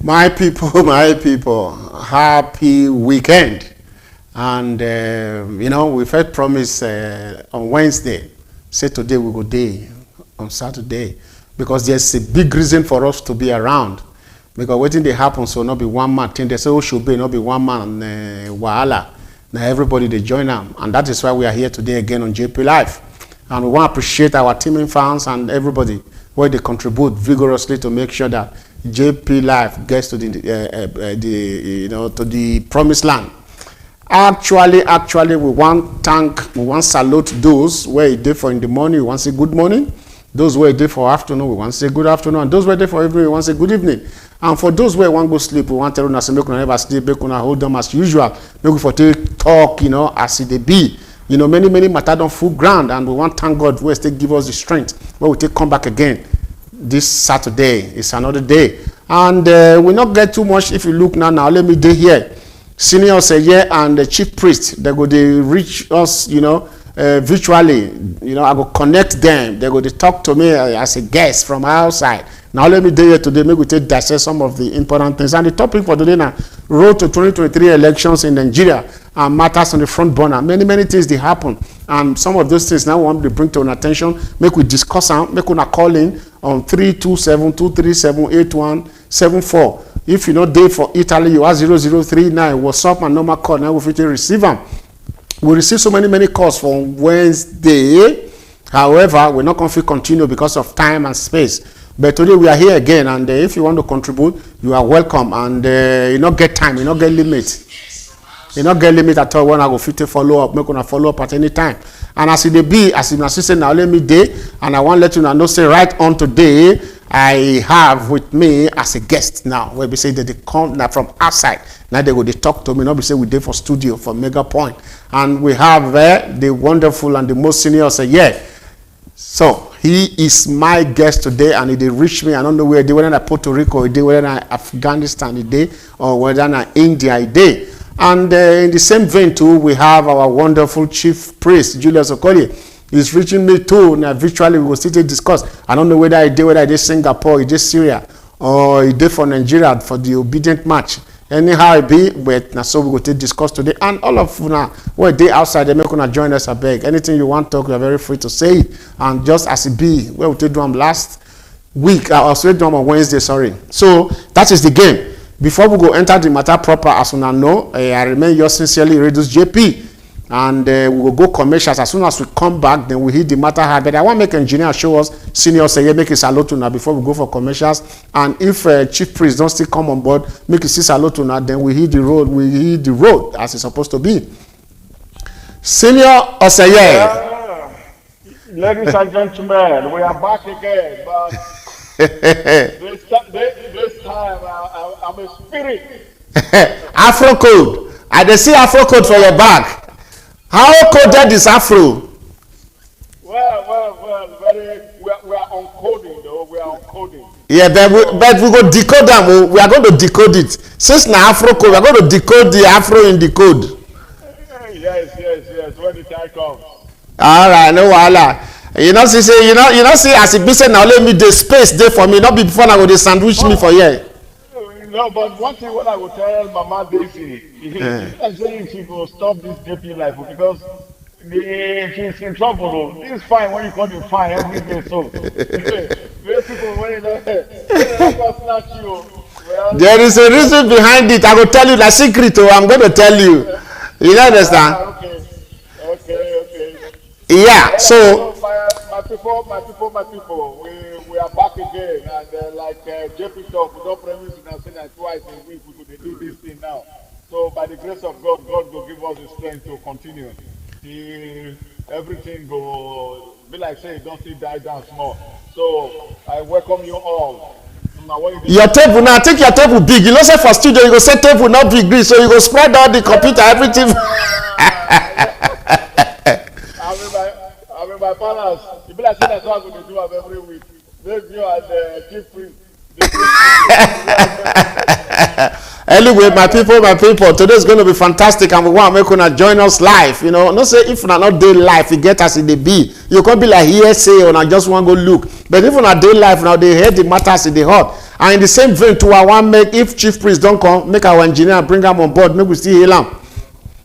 My people, happy weekend. And, we've had promise on Wednesday. Say today we go day on Saturday. Because there's a big reason for us to be around. Because waiting they happen, so not be one man thing. They say, oh, should be, not be one man, wahala. Now everybody, they join them. And that is why we are here today again on JPLIVE. And we want to appreciate our teaming fans and everybody where they contribute vigorously to make sure that JPLIVE gets to the promised land. Actually, we want salute those where it did for in the morning, we want to say good morning. Those where it did for afternoon, we want to say good afternoon. And those where it did for evening, we want to say good evening. And for those where want to go sleep, we want to tell them, make una never sleep, make una hold them as usual. Make we for talk, as it be. Many matter don't full ground, and we want to thank God where they give us the strength. Where we take come back again this Saturday. It's another day. And we not get too much. If you look now, let me do here. Senior say and the chief priest, they go to reach us, virtually. I go connect them. They go to talk to me as a guest from outside. Now let me do here today. Maybe we take dissect some of the important things. And the topic for today now, road to 2023 elections in Nigeria and matters on the front burner. Many things they happen. And some of those things now we want to bring to our attention. Make we discuss them. Make una call in on 327-237-8174. If you know day for Italy, you are 0039. What's up and normal call. Now we fit receive them. We receive so many calls for Wednesday. However, we're not going to continue because of time and space. But today we are here again, and if you want to contribute, you are welcome. And you not get time, you not get limit. You not get limit at all when I go fit to follow up. Make gonna follow up at any time. And as it be, as you say now, let me day, and I want to let you know, say right on today, I have with me as a guest now, where we say that they come now from outside. Now they go they talk to me. Not be say we did for studio for Mega Point, and we have the wonderful and the most senior say So he is my guest today, and he did reach me. I don't know where they whether in Puerto Rico, he did whether in Afghanistan, he did, or whether in India, he did. And in the same vein too, we have our wonderful chief priest Julius Okolie. He's reaching me too. Now virtually we will still discuss. I don't know whether he did Singapore, he did Syria, or he did for Nigeria for the obedient march. Anyhow it be, but now so we will take discuss today. And all of you now, where they outside, they make gonna join us a beg. Anything you want to talk, you are very free to say it. And just as it be, where we take them last week, I also did them on Wednesday, sorry. So that is the game. Before we go enter the matter proper, as soon as know, I remain yours sincerely, Reduce JP. And we will go commercials. As soon as we come back, then we hit the matter hard. But I want to make engineer show us, senior say, make a salute to now before we go for commercials. And if chief priest don't still come on board, make a salute to now, then we hit the road. We hit the road as it's supposed to be. Senior Oseye. Ladies and gentlemen, we are back again. But this time I'm a spirit. Afro code. I dey see Afro code for your back. How coded is Afro? Well, we are uncoding though. We are uncoding. Yeah, but we go decode them. We are going to decode it. Since now Afro code, we are going to decode the Afro in the code. Yes. When the time comes. All right, no wahala. See, as it be said now, let me the space there for me. Not be before I go to sandwich me for here. No, but one thing what I will tell Mama Daisy, I say she will stop this JPLIVE because she's in trouble. It's fine when you call it fine every day. So most people when they snatch you. Well, there is a reason behind it. I will tell you the secret. I'm going to tell you. You understand? Okay. Yeah. So. My people, we are back again, and like JP talk, we don't promise to say that twice a week we could do this thing now. So by the grace of God, God will give us the strength to continue. Everything will be like say, don't see die down small. So I welcome you all. Your table now, take your table big. You know, say for studio, you go say table not big, so you go spread out the computer, everything. My palace, you be like saying that's what I'm going to do every week. There's you and chief priest. Anyway, my people, today is going to be fantastic, and we want to make una join us live. Not say if una not day live, you get as in the be. You can't be like here say or I just want to go look. But if una day live now, they hear the matters in the heart. And in the same vein too, I want make, if chief priest don't come, make our engineer bring him on board, make we still heal him.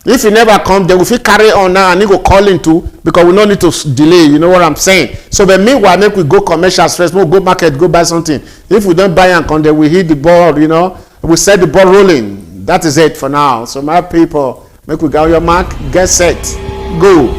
If he never come, then we fit carry on now and he go call in too, because we no need to delay, you know what I'm saying? So but meanwhile, make we go commercials first, we'll go market, go buy something. If we don't buy and come, then we hit the ball, you know, we set the ball rolling. That is it for now. So my people, make we go on your mark, get set, go.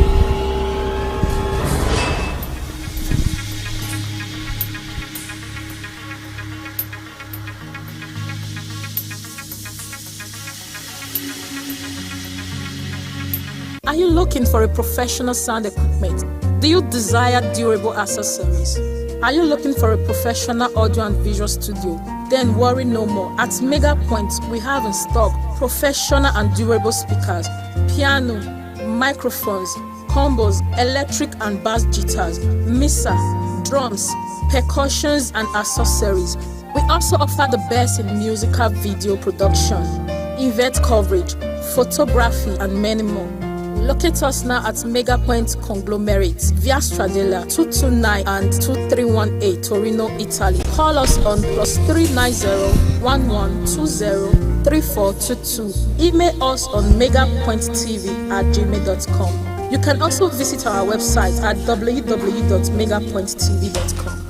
Are you looking for a professional sound equipment? Do you desire durable accessories? Are you looking for a professional audio and visual studio? Then worry no more. At Mega Point, we have in stock professional and durable speakers, piano, microphones, combos, electric and bass guitars, mixer, drums, percussions and accessories. We also offer the best in musical video production, event coverage, photography and many more. Locate us now at Mega Point Conglomerate, Via Stradella 229 and 2318 Torino, Italy. Call us on +390 1120 3422. Email us on megapointtv@gmail.com. You can also visit our website at www.megapointtv.com.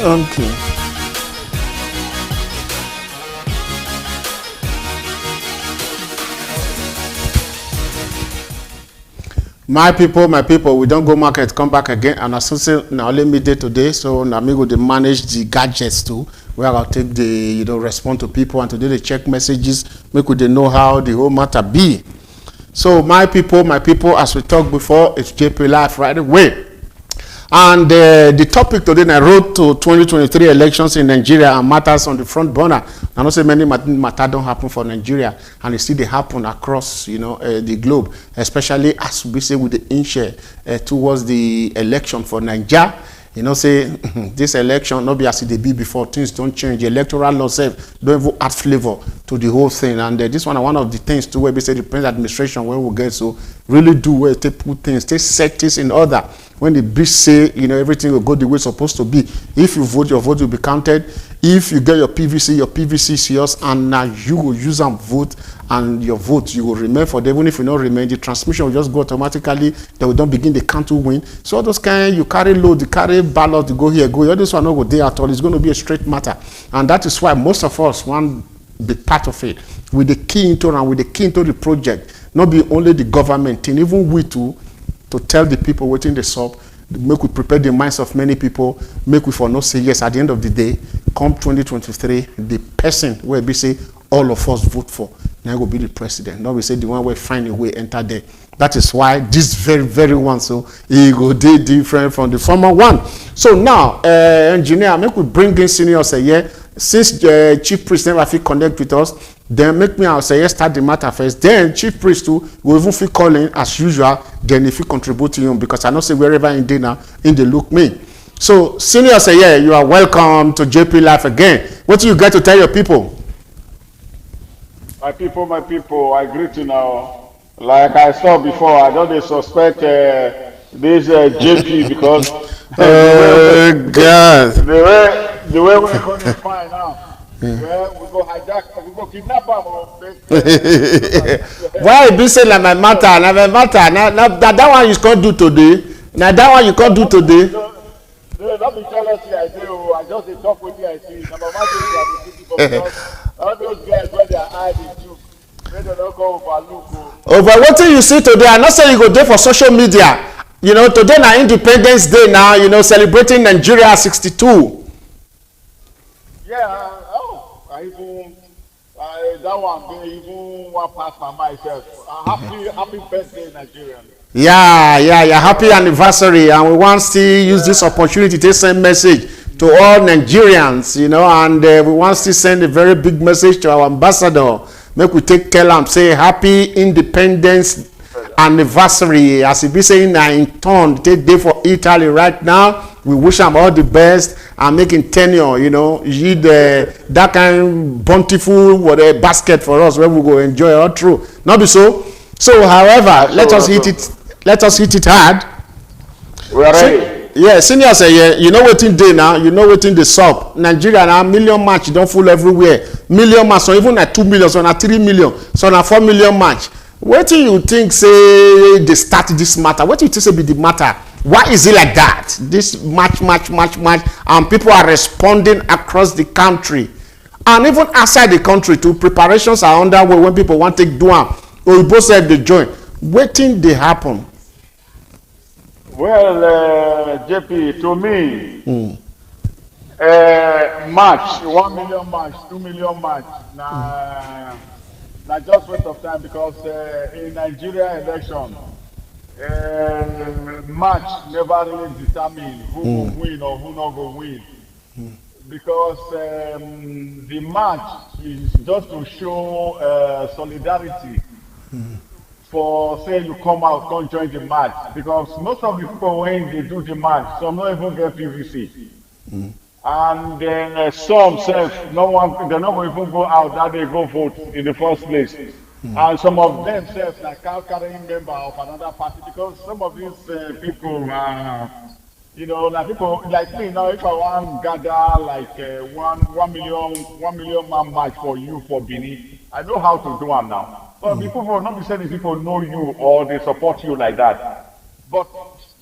Okay. My people, we don't go market, come back again, and as say now only midday today, so now me go to manage the gadgets too, where I'll take the respond to people, and today they check messages, make they know how the whole matter be. So my people, as we talked before, it's JPLIVE right away. And the topic today, I wrote to 2023 elections in Nigeria and matters on the front burner. I know so many matter don't happen for Nigeria, and you see they happen across, the globe, especially as we say with the inch towards the election for Nigeria. Say this election, not be as it be before, things don't change. The electoral law self don't even add flavor to the whole thing. And this one of the things too, where we say the present administration, where we get so really do where they put things, they set things in order. When the bitch say, everything will go the way it's supposed to be. If you vote, your vote will be counted. If you get your PVC is yours, and now you will use and vote, and your vote, you will remain for them. Even if you don't remain, the transmission will just go automatically. They will don't begin the count to win. So all those kind, you carry load, you carry ballot, you go here, go. All this one not go there at all. It's going to be a straight matter. And that is why most of us want to be part of it. With the key into and with the key into the project. Not be only the government thing, even we too, to tell the people waiting the sub, make we prepare the minds of many people, make we for not say yes at the end of the day, come 2023, the person where we say all of us vote for, now will be the president. Now we say the one will find a way enter there. That is why this very one, so he go different from the former one. So now, engineer, make we bring in seniors a year. Since the chief priest never fit connect with us, then make me I'll say yes, start the matter first. Then chief priest too will even feel calling as usual. Then if you contribute to him, because I know say wherever in dinner in the look me. So senior say yeah, you are welcome to JPLIVE again. What do you get to tell your people? My people, I greet you now. Like I saw before, I don't suspect this JP because God. The way we're going to find now. Well, we go hijack, we go kidnap them. Why you be saying like my matter? Now that one you can't do today. Now that one you can't do today. No, not be jealousy. I do. I just talk with you. I see. Number one thing I be because all those guys when they are hiding too, they don't go overlook. Over what you see today, I'm not saying you go there for social media. Today na Independence Day now. Celebrating Nigeria 62. Yeah. I even that one they even one pass my myself. Happy birthday, Nigerian. Yeah. Happy anniversary, and we want to use this opportunity to send message to all Nigerians, and we want to send a very big message to our ambassador. Make we take care and say happy independence anniversary, as he be saying na in turn take day for Italy right now. We wish him all the best and making tenure, yield that kind bountiful whatever basket for us where we go enjoy all through. Not be so. So, however, let us hit it hard. We are ready. Senior say, you know wetin dey now, you know wetin dey sup. Nigeria na million match don full everywhere. Million match, so even na 2 million, so na 3 million, so na 4 million match. Wetin you think say dey start this matter? Wetin you think say be the matter? Why is it like that? This match, and people are responding across the country, and even outside the country too. Preparations are underway when people want to do am. Oyibo said they join. Wetin dey happen? Well, JP, to me, match, 1 million match, 2 million match, na just waste of time, because in Nigeria election, match never really determine who will win or who not will win. Because the match is just to show solidarity. For say you come out, come join the match, because most of the people when they do the match, some don't even get PVC, and then some self, they're not going to even go out that they go vote in the first place, and some of them self like carrying member of another party, because some of these people, like people like me now, if I want gather like 1 million man match for you for Benin, I know how to do them now. But people will not be saying people know you or they support you like that. But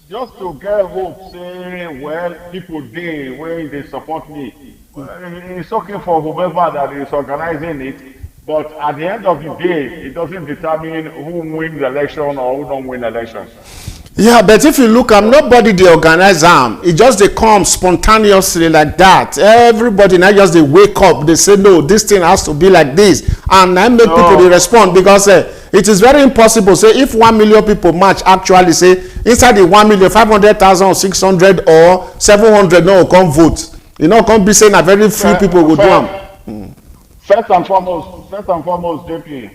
just to get hope, say, well, people there where they support me, it's okay for whoever that is organizing it. But at the end of the day, it doesn't determine who wins the election or who don't win the election. Yeah, but if you look at nobody they organize them, it just they come spontaneously like that. Everybody now just they wake up, they say no, this thing has to be like this, and I make people they respond, because it is very impossible. Say if 1 million people match, actually say inside the 1,500,000 or 600 or 700 no come vote. Can't be saying that very few people will do them. First and foremost, JP.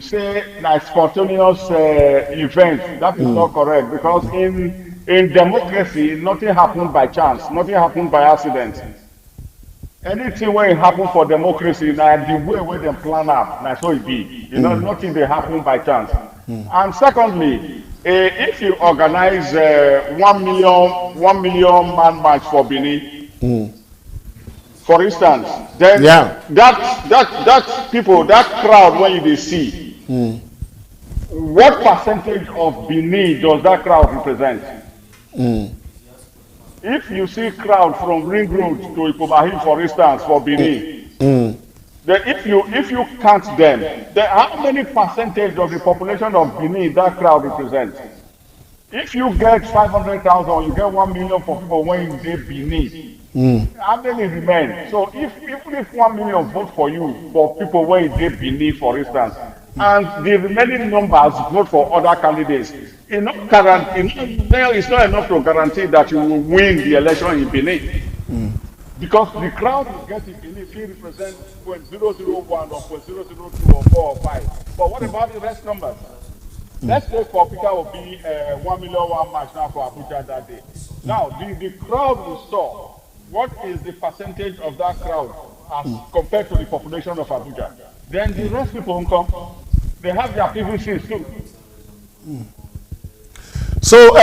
Say like spontaneous event, that is not correct, because in democracy nothing happens by chance, nothing happens by accident. Anything where it happen for democracy, now the way where they plan up, now so it be. Nothing they happen by chance. And secondly, if you organize 1 million man march for Benin, for instance, then that people, that crowd when you see, what percentage of Benin does that crowd represent? If you see crowd from Ring Road to Ipobahi, for instance, for Benin, then if you count them, then how many percentage of the population of Benin that crowd represents? If you get 500,000, you get 1 million for people when they Benin. How many remain? So even if 1 million vote for you, for people where they Benin, for instance, and the remaining numbers vote for other candidates, it's not enough to guarantee that you will win the election in Benin. Because the crowd you get in Benin still represents 0.001 or 0.002 or 4 or 5. But what about the rest numbers? Let's say for Peter will be 1 million one match now for Abuja that day. Now, the crowd you saw, what is the percentage of that crowd as compared to the population of Abuja? Then the rest people won't come. They have their PVCs too. So,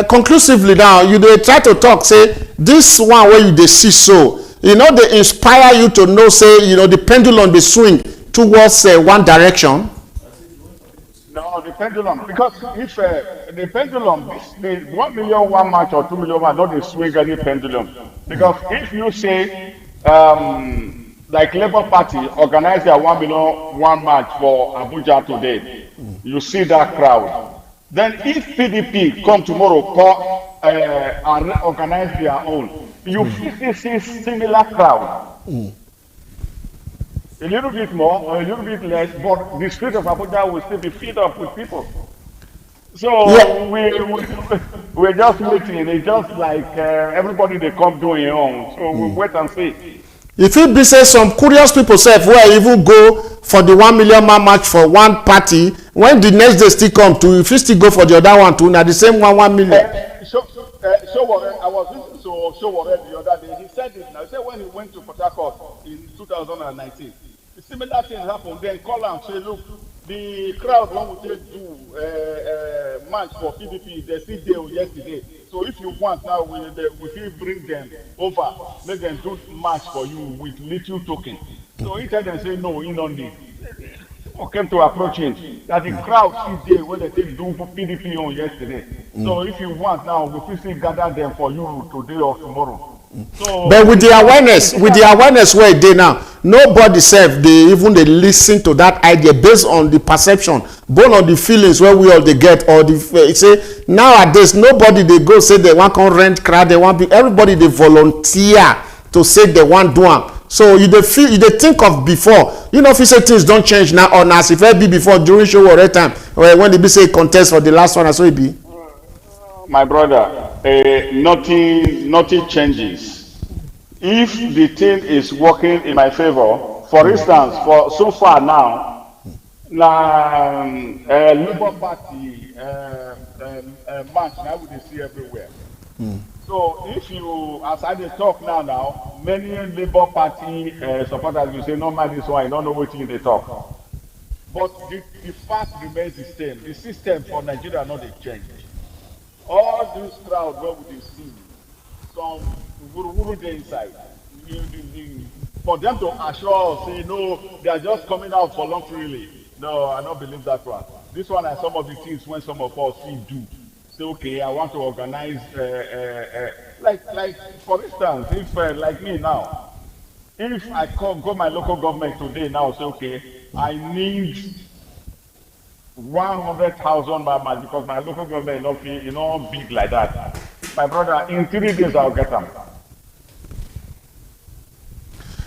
conclusively now, you dey try to talk, say, this one where you dey see so, they inspire you to know, say, the pendulum dey swing towards one direction. No, the pendulum, because if the pendulum, the 1 million one match or 2 million one, don't swing any pendulum. Because if you say, like Labour Party organize their 1 million one match for Abuja today, you see that crowd. Then if PDP come tomorrow and organize their own, you see similar crowd. A little bit more or a little bit less, but the street of Abuja will still be filled up with people. So Yeah. we're just waiting. It's just like everybody they come doing their own. So we wait and see. If it be say some curious people sef wey even go for the 1 million man march for one party, when the next day still come to, if you still go for the other one too, na the same 1 million. Showore, I was listening to Showore the other day. He said it now. He said when he went to Port Harcourt in 2019, a similar thing happened. Then call and say, look, the crowd when we take do march for PDP, they still there yesterday. So if you want now, we will bring them over, make them do march for you with little token. So he tell them say no, he don't need. People came to approach him that the crowd still there when they take do PDP on yesterday. So if you want now, we will still gather them for you today or tomorrow. So, But with the awareness where e dey now, nobody sef dey even dey listen to that idea based on the perception, both on the feelings wey we all dey get, or the say nowadays nobody dey go say they wan come rent crowd, they wan be, everybody dey volunteer to say they wan do am. So you dey feel, you dey think of before, you know, if you say things don change now, or na as e first be before during Showore time when e be say contest for the last one, na so e be. my brother, nothing changes. If the thing is working in my favor, for instance, for so far now, Labour Party march now we dey see everywhere. So if you, as I dey talk now, many Labour Party supporters will say, no man, this one, you don't know what they talk. But the fact remains the same. The system for Nigeria not dey change. All this crowd wey we dey see, some wuru dey inside. For them to assure us, say no, they are just coming out voluntarily. No, I don't believe that one. This one are some of the things when some of us still do. Say, okay, I want to organize, like for instance, if like me now, if I go my local government today now, say, okay, I need 100,000 by because my local government is not big like that. My brother, in 3 days I'll get them.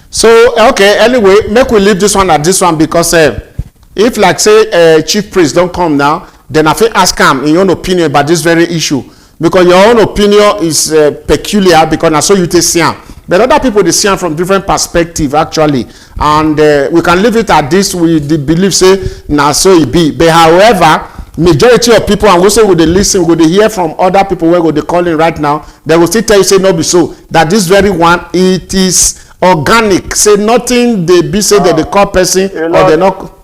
So okay, anyway, make we leave this one at this one, because if like say chief priest don't come now, then I fit ask am in your own opinion about this very issue, because your own opinion is peculiar, because na so you take see am, but other people dey see am from different perspective actually, and we can leave it at this. We believe say na so e be, but however, majority of people, and we say we dey listen, we dey hear from other people wey go dey call in right now, they go still tell you say no be so, that this very one, it is organic, say nothing dey be say they dey call person or they not.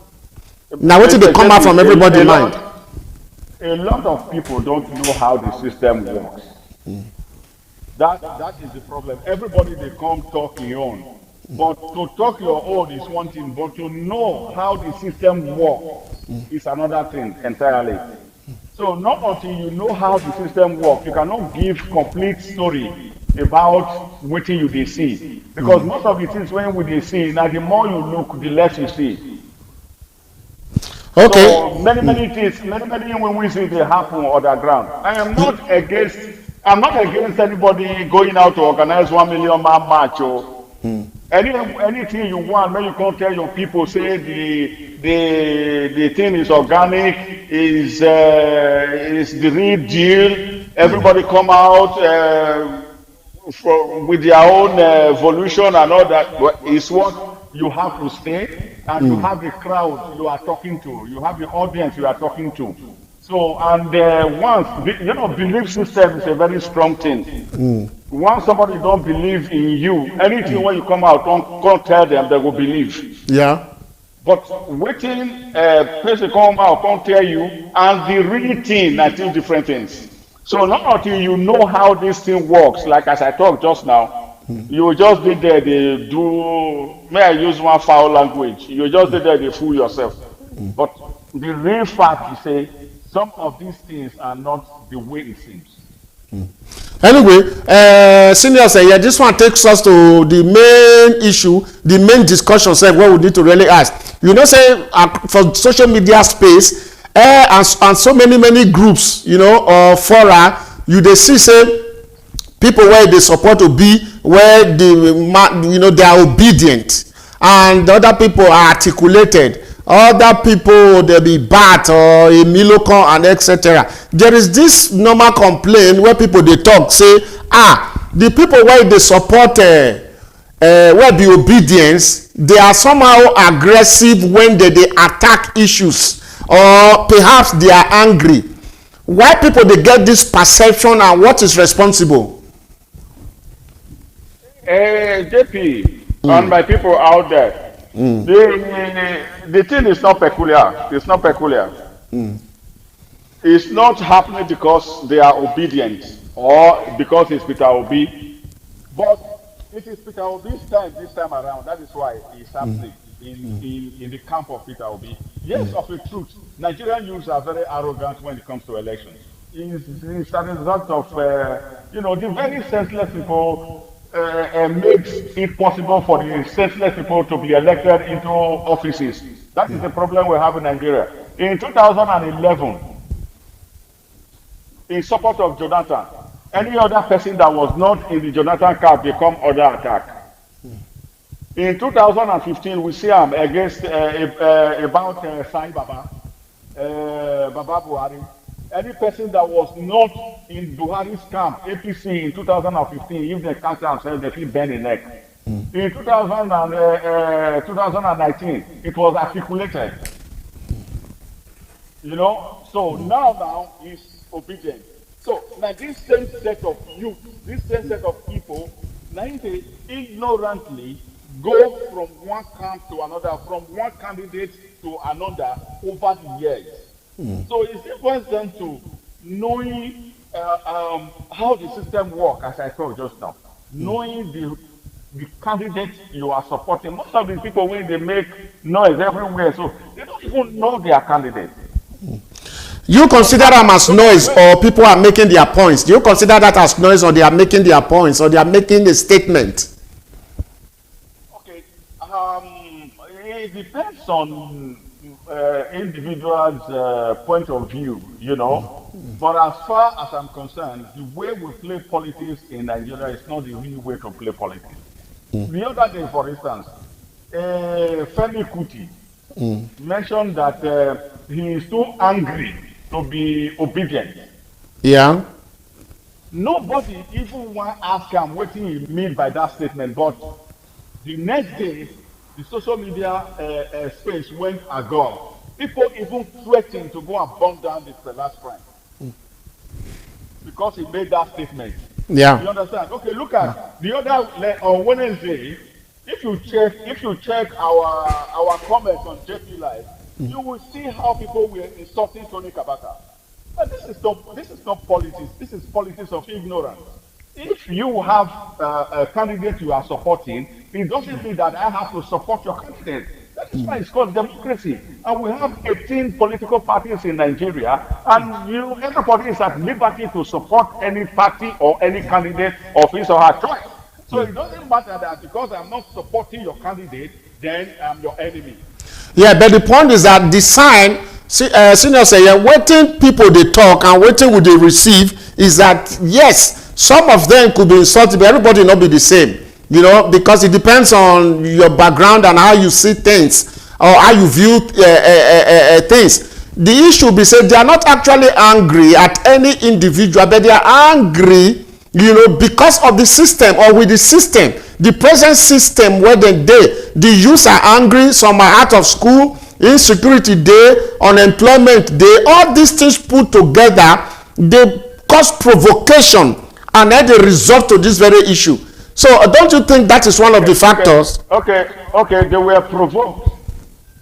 Na wetin dey come out from everybody mind. A lot of people don't know how the system works. That is the problem. Everybody they come talk your own, but to talk your own is one thing, but to know how the system works is another thing entirely. So not until you know how the system works, you cannot give complete story about what you dey see, because most of the things when we dey see, now the more you look, the less you see. Okay. So many things, many when we see they happen underground. I'm not against anybody going out to organize 1 million man march or anything you want. When you come tell your people, say the thing is organic, is the real deal. Everybody come out with their own evolution and all that. Is what you have to stay, and you have the crowd you are talking to, you have the audience you are talking to. So, and once, belief system is a very strong thing. Once somebody don't believe in you, anything when you come out, don't tell them, they will believe. Yeah. But waiting, person come out, don't tell you, and the real thing are two different things. So not until you know how this thing works, like as I talked just now, you just be there, they do, may I use one foul language, you just be there, they fool yourself. But the real fact is say, some of these things are not the way it seems. Anyway, senior say, yeah, this one takes us to the main issue, the main discussion, say, what we need to really ask. You know, say, for social media space, and so many groups, or fora, you dey see, say, people where they support to be, where they are obedient, and the other people are articulated. Other people, they be bat or a milocon and etc. There is this normal complaint where people they talk say, the people where they support where the obedience, they are somehow aggressive when they attack issues, or perhaps they are angry. Why people they get this perception, and what is responsible? JP and my people out there, the thing is not peculiar. It's not peculiar. It's not happening because they are obedient or because it's Peter Obi, but it is Peter Obi's time this time around. That is why it's happening in the camp of Peter Obi. Yes, of the truth, Nigerian youths are very arrogant when it comes to elections. It's a result of the very senseless people makes it possible for the senseless people to be elected into offices. That is the problem we have in Nigeria. In 2011, in support of Jonathan, any other person that was not in the Jonathan camp become under attack. In 2015, we see him against about Sai Baba, Baba Buhari. Any person that was not in Buhari's camp, APC, in 2015, if they catch themselves, they feel bend the neck. In 2019, it was articulated. So now is obedient. So now this same set of youth, this same set of people, now they ignorantly go from one camp to another, from one candidate to another over the years. So it's important to knowing how the system works, as I told just now. Knowing the candidate you are supporting. Most of the people, when they make noise everywhere, so they don't even know their candidate. You consider them as noise, or people are making their points? Do you consider that as noise, or they are making their points, or they are making a statement? Okay, it depends on individual's point of view, But as far as I'm concerned, the way we play politics in Nigeria is not the real way to play politics. The other day, for instance, Femi Kuti mentioned that he is too angry to be obedient. Yeah. Nobody even want to ask him what he mean by that statement, but the next day, the social media space went agog. People even threatened to go and burn down the last crime because he made that statement. Yeah. You understand? Okay, look at the other on Wednesday. If you check our comments on JPLIVE, you will see how people were insulting Tony Kabaka. But this is not politics. This is politics of ignorance. If you have a candidate you are supporting, it doesn't mean that I have to support your candidate. That is why it's called democracy. And we have 18 political parties in Nigeria, and everybody is at liberty to support any party or any candidate of his or her choice. So it doesn't matter that because I'm not supporting your candidate, then I'm your enemy. Yeah, but the point is that the sign, senior say, waiting people they talk and waiting would they receive is that, yes, some of them could be insulted, but everybody not be the same. Because it depends on your background and how you see things or how you view things. The issue be said they are not actually angry at any individual, but they are angry, because of the system or with the system, the present system where the youths are angry. Some are out of school, insecurity day, unemployment day. All these things put together, they cause provocation, and then they result to this very issue. So don't you think that is one of the factors? Okay, they were provoked.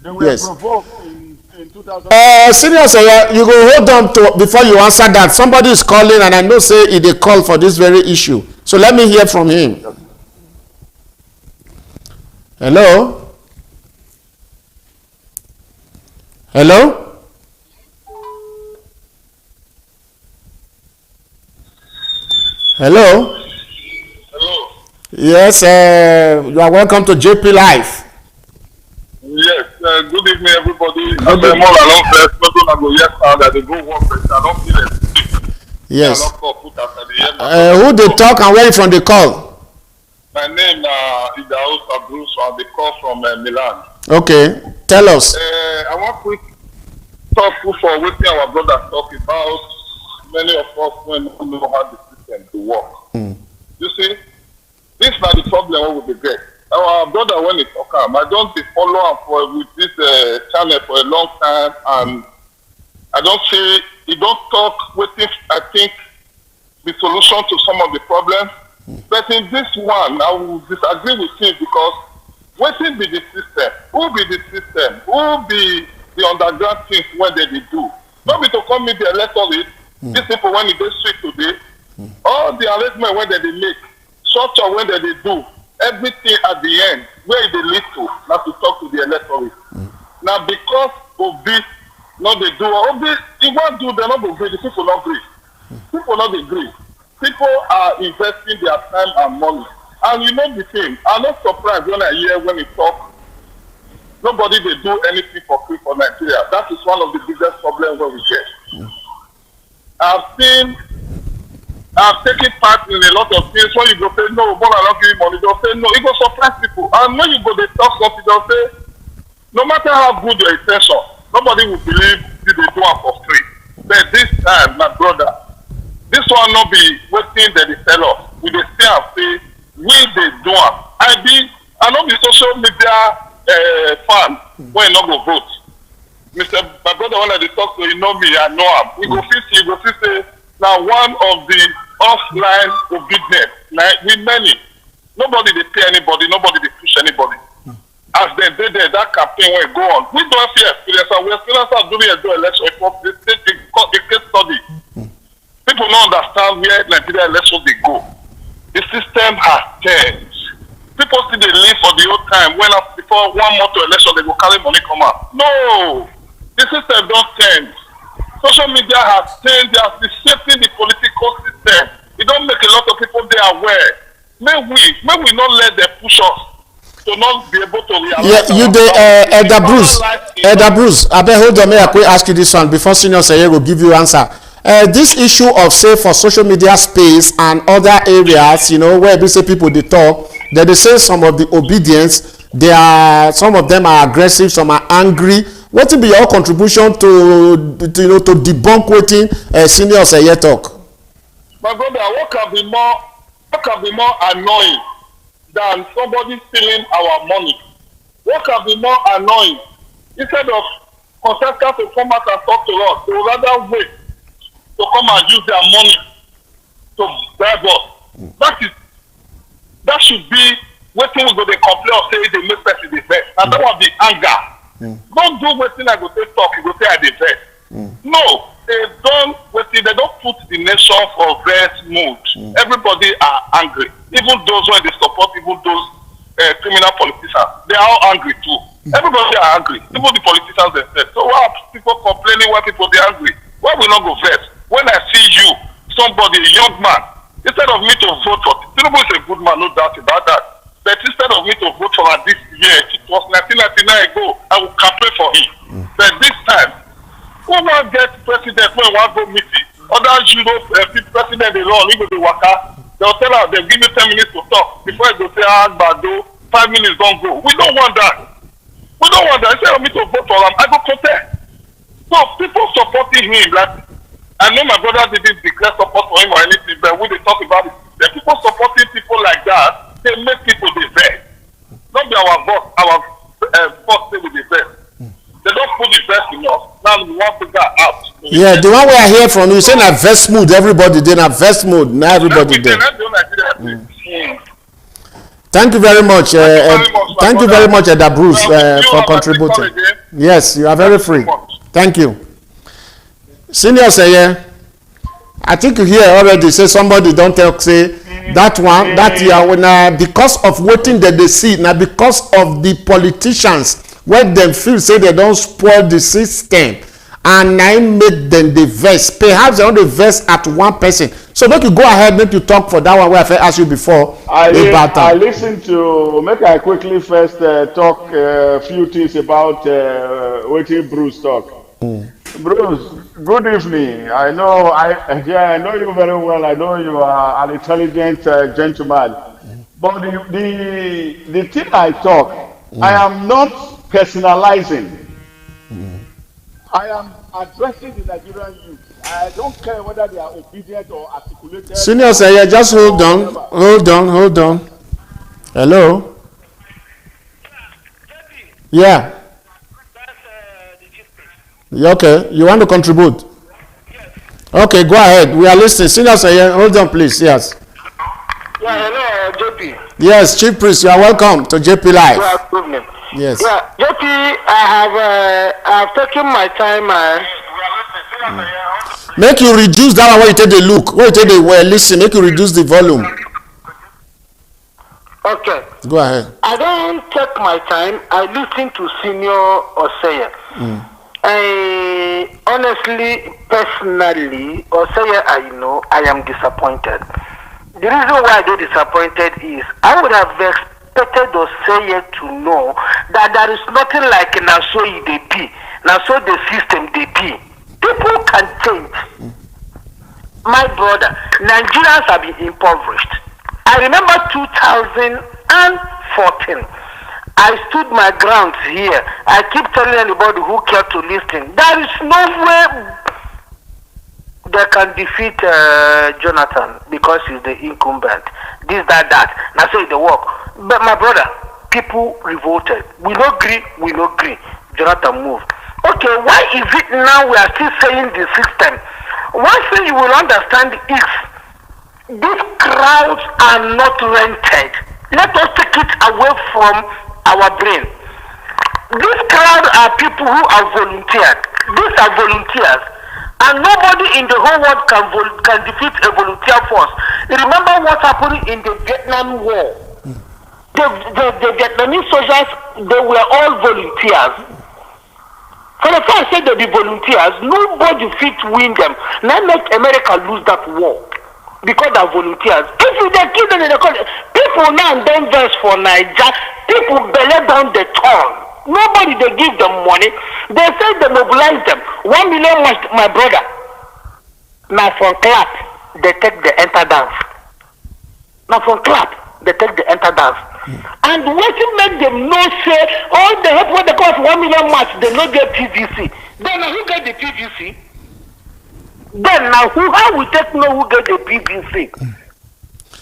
Provoked in 2000. Senior sir, you go hold on to before you answer that. Somebody is calling, and I know say he dey call for this very issue. So let me hear from him. Hello? Hello? Hello? Hello. Yes, you are welcome to JPLIVE. Yes, good evening, everybody. I'm more along first. Not going to go yes now that they go work, but I don't feel it. Yes. Who they talk and where you from the call? My name is Idausa Bruce, and they call from Milan. Okay, tell us. I want quick talk for what our brother talk about. Many of us don't know how the system to work. You see, this is not the problem we get. Our brother, when he talk, I don't follow him for with this channel for a long time, and I don't see he don't talk with this. I think the solution to some of the problems. But in this one, I will disagree with him because what will be the system? Who be the system? Who be the underground things when they do? Not be to come in the electorate. These people when they street today, all the arrangement when they make, structure when they do, everything at the end where they lead to, not to talk to the electorate. Now because of this, not they do. If one do, they not agree. The people not agree. People not agree. People are investing their time and money. And you know the thing, I'm not surprised when I hear when he talk, nobody they do anything for free for Nigeria. That is one of the biggest problems where we get. I've taken part in a lot of things when you go say, no, but I don't give you money. They'll say, no, it will surprise people. And when you go, they talk something, they'll say, no matter how good your intention, nobody will believe you they do it for free. But this time, my brother, this one not be waiting that they tell us. We they stay and say, we they do it. I not be social media fan when not go vote. My brother, when I talk to you know me, I know him. We go feel say, now one of the offline obedience, like with many, nobody they pay anybody, nobody they push anybody. As they did there, that campaign will go on. We don't fear experience, and we experience doing a election report, the case study. People don't understand where Nigeria election they go. The system has changed. People still they live for the old time when before 1 month to election they go carry money come out. No, the system don't change. Social media has changed. They are shaping the political system. It don't make a lot of people they aware. May we not let them push us to not be able to realize. Yeah, you Elder Bruce, I bet hold on, may I quick ask you this one before Senior Seye will give you answer. This issue of say for social media space and other areas, you know, where we say people they talk, that they say some of the obedience, some of them are aggressive, some are angry. What will be your contribution to debunk waiting Senior Seye talk? My brother, what can be more annoying than somebody stealing our money? What can be more annoying? Instead of contestants to come out and talk to us, they would rather wait to come and use their money to bribe us. That should be what things go they complain or say they make person the best. And that will be anger. Don't do what thing I go say talk, you go say I the best. No, they don't put the nation for best mood. Everybody are angry. Even those when they support, even those criminal politicians, they are all angry too. Everybody are angry. Even the politicians themselves. So why are people complaining why people they angry? Why we not go first? When I see you, somebody, a young man, instead of me to vote for, Tinubu is a good man, no doubt about that. But instead of me to vote for her this year, it was 1999 ago, I will campaign for him. But this time, who will get president when one go meeting? Other Europe president they run, he go to Waka. They'll tell her, they'll give you 10 minutes to talk. Before I go say, Bado, 5 minutes don't go. We don't want that. We don't want that. Instead of me to vote for him, I go protest. So people supporting him, like, I know my brother didn't declare support for him or anything, but when they talk about it, the people supporting people like that, they make people the best. Not be our boss, our boss say with the best. They don't put the best in us. Now we want to get out. Yeah, the one we are here from, you say na vest mood, everybody dey na vest mood, na everybody dey. Thank you very much. Thank you very much, Elder Bruce, for contributing. Yes, you are very free. Thank you. Senior Seye, I think you hear already say somebody don't talk say that one that year because of waiting that they see now because of the politicians when them feel say they don't spoil the system and now make them the vex. Perhaps they only vex at one person. So make you go ahead, make you talk for that one where I asked you before. I listen to make I quickly first talk a few things about waiting Bruce talk. Bruce, good evening. I know you very well. I know you are an intelligent gentleman. But the thing I talk, I am not personalizing. I am addressing the Nigerian youth. I don't care whether they are obedient or articulated. Senior Seye, just hold on. Hold on. Hello? Yeah. Okay, you want to contribute? Okay, go ahead. We are listening. Senior Seye, hold on, please. Yes. Yeah, hello, JP. Yes, Chief Priest, you are welcome to JPLIVE. Yeah, good evening. Yes. Yeah, JP, I have taken my time. Make you reduce that one when you take the look. When you take the listen, make you reduce the volume. Okay. Go ahead. I don't take my time. I listen to Senior Oseye. I honestly, personally, Oseye, I know I am disappointed. The reason why I get disappointed is I would have expected Oseye to know that there is nothing like Naso EDP, Naso the system DP. People can change. My brother, Nigerians have been impoverished. I remember 2014. I stood my ground here. I keep telling anybody who care to listen. There is no way they can defeat Jonathan because he's the incumbent. This, that. Now say the work. But my brother, people revolted. We no agree. Jonathan moved. Okay, why is it now we are still saying the system? One thing you will understand is these crowds are not rented. Let us take it away from our brain. These crowds are people who are volunteered. These are volunteers. And nobody in the whole world can defeat a volunteer force. You remember what happened in the Vietnam War? The Vietnamese soldiers, they were all volunteers. For the fact said they be volunteers, nobody fit win them. Now make America lose that war because they're volunteers. If they kill them in the country, people now don't verse for Niger. People belay down the turn. Nobody they give them money. They say they mobilize them. 1 million much, my brother. Now from clap, they take the enter dance. Now from clap, they take the enter dance. And what you make them know say all the help what they cost 1 million match, they no get PVC. Then who get the PVC? Then now how we take know who get the PVC?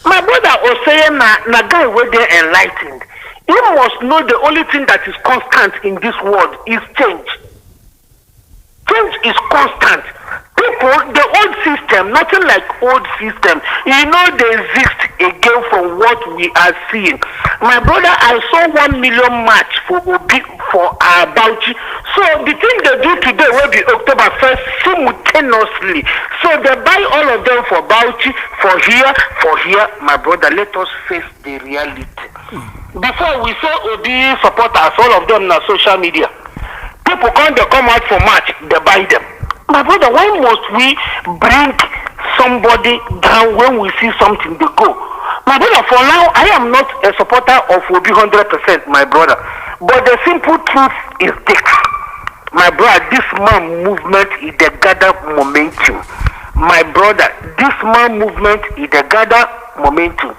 My brother Oseye na guy where they enlightened. He must know the only thing that is constant in this world is change. Change is constant. People, the old system, nothing like old system. You know they exist again from what we are seeing. My brother, I saw 1 million match for Bauchi. So the thing they do today will be October 1st simultaneously. So they buy all of them for Bauchi, for here. My brother, let us face the reality. Before we say Obi supporters, all of them on social media. People come out for match, they buy them. My brother, why must we bring somebody down when we see something they go? My brother, for now, I am not a supporter of Obi 100%, my brother. But the simple truth is this. My brother, this man movement is the gather momentum. My brother, this man movement is the gather momentum.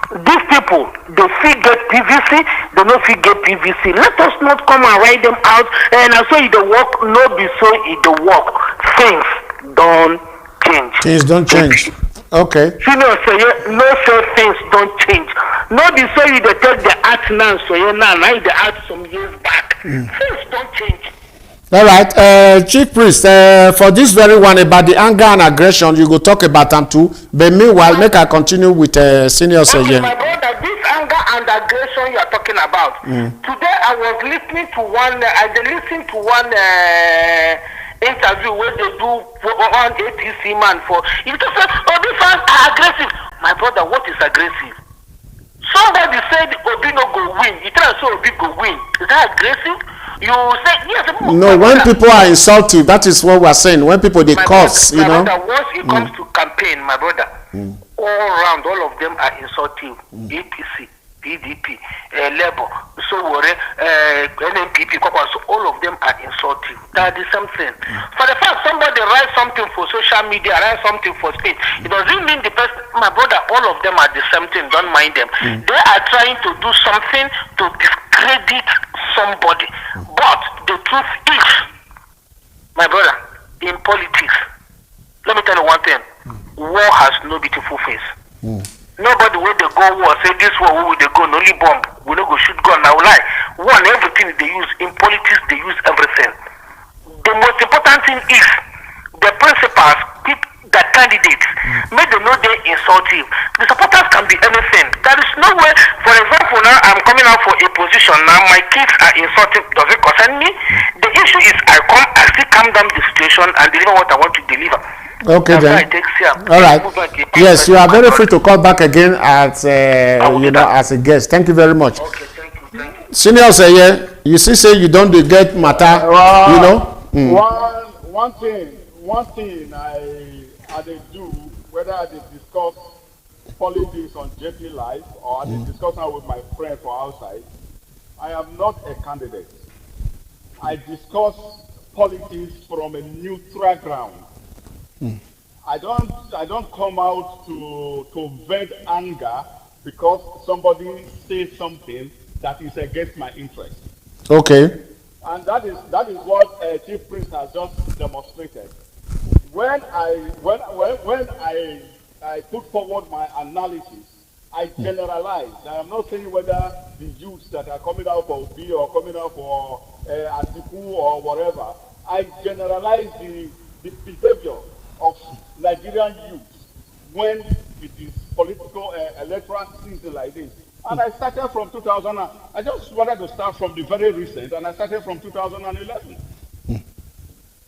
These people, they fit get PVC, they no fit get PVC. Let us not come and write them out and I say the work, no be so it the work. Things don't change. Things don't change. Okay. You know, so no say things don't change. No be so you they take the art now, so you now the art some years back. Things don't change. All right, Chief Priest, for this very one about the anger and aggression, you go talk about them too. But meanwhile, make I continue with Senior Seye. Okay, my brother, this anger and aggression you are talking about. Today I was listening to one interview where they do on APC man for. You just say, Obi fans are aggressive. My brother, what is aggressive? Somebody said Obi no go win. You tell us Obi go win. Is that aggressive? You say yes. No, when people are insulting, that is what we are saying. When people they curse, you know. Brother, once it comes to campaign, my brother, all around, all of them are insulting. APC, PDP, Labour. Sowore, NMPP, so all of them are insulting. That is something. For the fact somebody writes something for social media, writes something for speech, it doesn't mean the person, my brother, all of them are the same thing. Don't mind them. They are trying to do something to discredit somebody. But the truth is, my brother, in politics, let me tell you one thing. War has no beautiful face. Nobody will they go war, say this war, we will they go, only bomb. We don't go shoot gun. Now lie. One, everything they use, in politics, they use everything. The most important thing is the principals, the candidates, make them know they insult you. The supporters can be anything. There is no way, for example, now I'm coming out for a position, now my kids are insulting, does it concern me? The issue is I still calm down the situation and deliver what I want to deliver. Okay, then. All right. Yes, you are very free to call back again as as a guest. Thank you very much. Okay, thank you. Senior say, you say you don't get matter, One thing I dey do, whether I dey discuss politics on JPLIVE or I dey discuss now with my friends for outside, I am not a candidate. I discuss politics from a neutral ground. I don't come out to vent anger because somebody says something that is against my interest. Okay. And that is what Chief Priest has just demonstrated. When I put forward my analysis, I generalize. I am not saying whether the youths that are coming out for B or coming out for Atiku or whatever. I generalize the behavior of Nigerian youth when it is political electoral season like this. And I started from 2000. I just wanted to start from the very recent, and I started from 2011.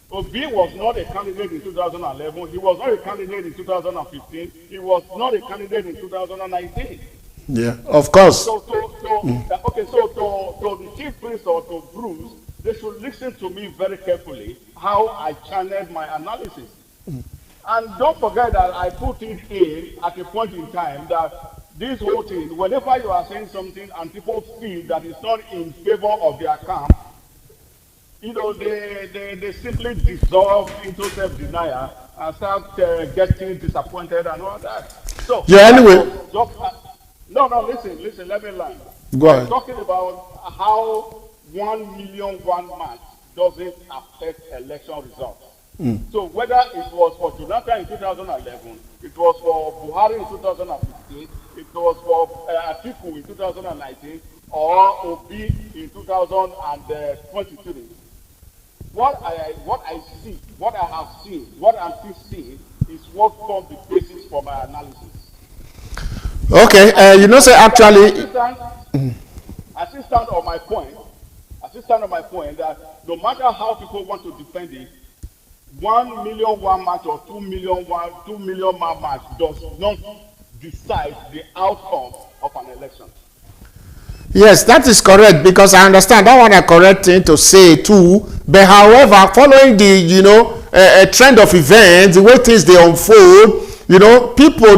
Obi was not a candidate in 2011. He was not a candidate in 2015. He was not a candidate in 2019. Yeah, of course. So to the Chief Priest or to Bruce, they should listen to me very carefully how I channeled my analysis. And don't forget that I put it in at a point in time that this whole thing, whenever you are saying something and people feel that it's not in favor of their camp, they simply dissolve into self-denial and start getting disappointed and all that. So anyway. Listen, let me learn. Go ahead. I'm talking about how 1 million one match doesn't affect election results. So whether it was for Jonathan in 2011, it was for Buhari in 2015, it was for Atiku in 2019, or Obi in 2023. What I see, what I have seen, what I'm still seeing is what forms the basis for my analysis. Okay, say actually. I still stand on my point that no matter how people want to defend it, 1 million one match or 2 million man match does not decide the outcome of an election. Yes, that is correct, because I understand that one a correct thing to say too. But however, following the trend of events, the way things they unfold, people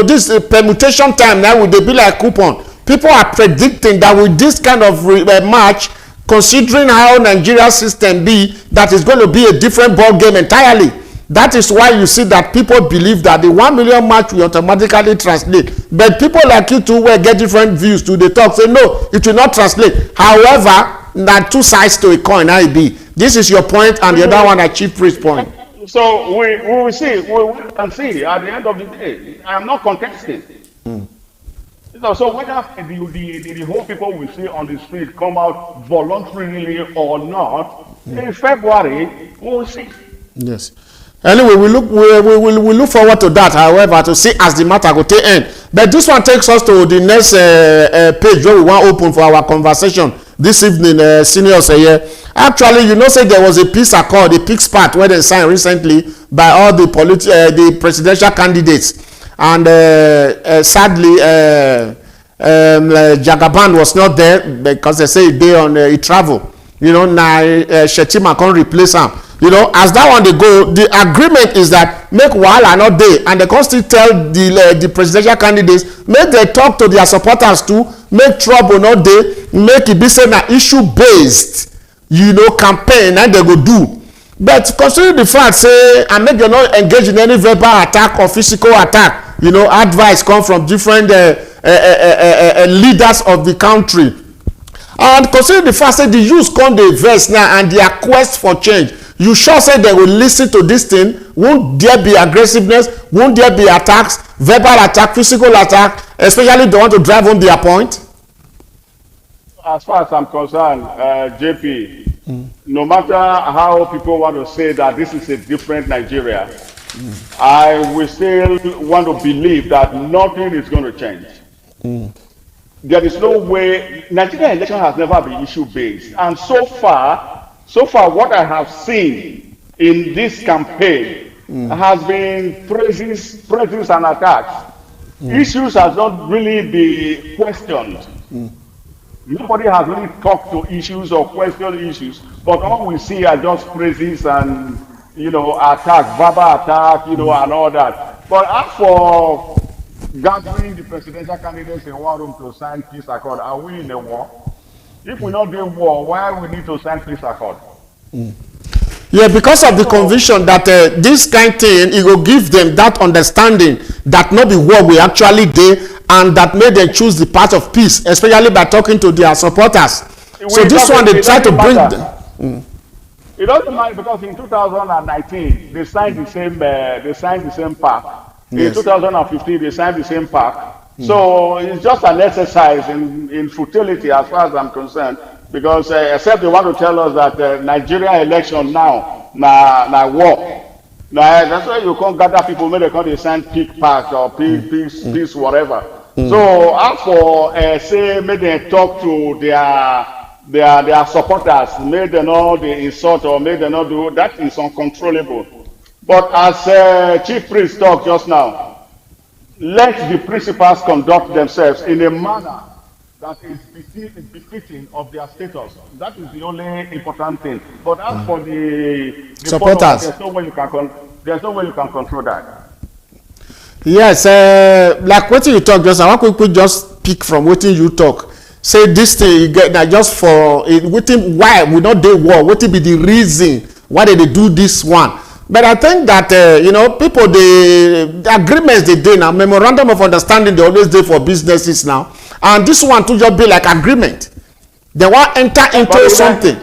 this permutation time now would they be like coupon. People are predicting that with this kind of match, considering how Nigeria's system be, that is going to be a different ball game entirely. That is why you see that people believe that the 1 million match will automatically translate. But people like you too will get different views to the talk, say no, it will not translate. However, there are two sides to a coin, IB. This is your point, and the other one a Chief Priest point. So we will see. We can see at the end of the day. I am not contesting. So whether the whole people we see on the street come out voluntarily or not, in February, we will see. Yes. Anyway, we look forward to that, however, to see as the matter go to end. But this one takes us to the next page where we want to open for our conversation this evening, seniors here. Actually, say there was a peace accord, a peace pact where they signed recently by all the presidential candidates. And sadly, Jagaban was not there because they say they on he travel, Shetima can't replace am. As that one dey go, the agreement is that make wahala no dey, and they can still tell the presidential candidates make they talk to their supporters too, make trouble no dey, make e be say na issue based campaign na they go do. But considering the fact say and make dem no engage in any verbal attack or physical attack, advice come from different leaders of the country, and considering the fact say the youth come dey vex now and their quest for change, you sure say they will listen to this thing? Won't there be aggressiveness? Won't there be attacks, verbal attack, physical attack, especially they want to drive home their point? As far as I'm concerned, JP, no matter how people want to say that this is a different Nigeria, I will still want to believe that nothing is going to change. There is no way. Nigerian election has never been issue based, and so far, what I have seen in this campaign has been praises and attacks. Issues has not really been questioned. Nobody has really talked to issues or questioned issues, but all we see are just praises and attack, verbal attack, and all that. But as for gathering the presidential candidates in one room to sign peace accord, are we in a war? If we not do war, why we need to sign peace accord? Yeah, because of the conviction that this kind thing, it will give them that understanding that not be war we actually did, and that made them choose the path of peace, especially by talking to their supporters. So this one they try to bring them. It doesn't matter because in 2019 they signed the same pact. Yes. In 2015 they signed the same pact. So it's just an exercise in futility as far as I'm concerned, because except they want to tell us that Nigeria election now na war. That's why you can't gather people, maybe they can't sign peace pact or peace whatever. So as for say maybe they talk to their supporters, maybe they know the insult or maybe they not do, that is uncontrollable. But as Chief Priest talked just now, let the principals conduct themselves in a manner that is befitting of their status. That is the only important thing. But as for the supporters, there's no way you can control that. Yes, like what you talk just, I want quick just pick from what you talk. Say this thing you get now just for why we not dey war? What be the reason why they do this one? But I think that people the agreements they do now, memorandum of understanding they always do for businesses now, and this one to just be like agreement. They want enter into something.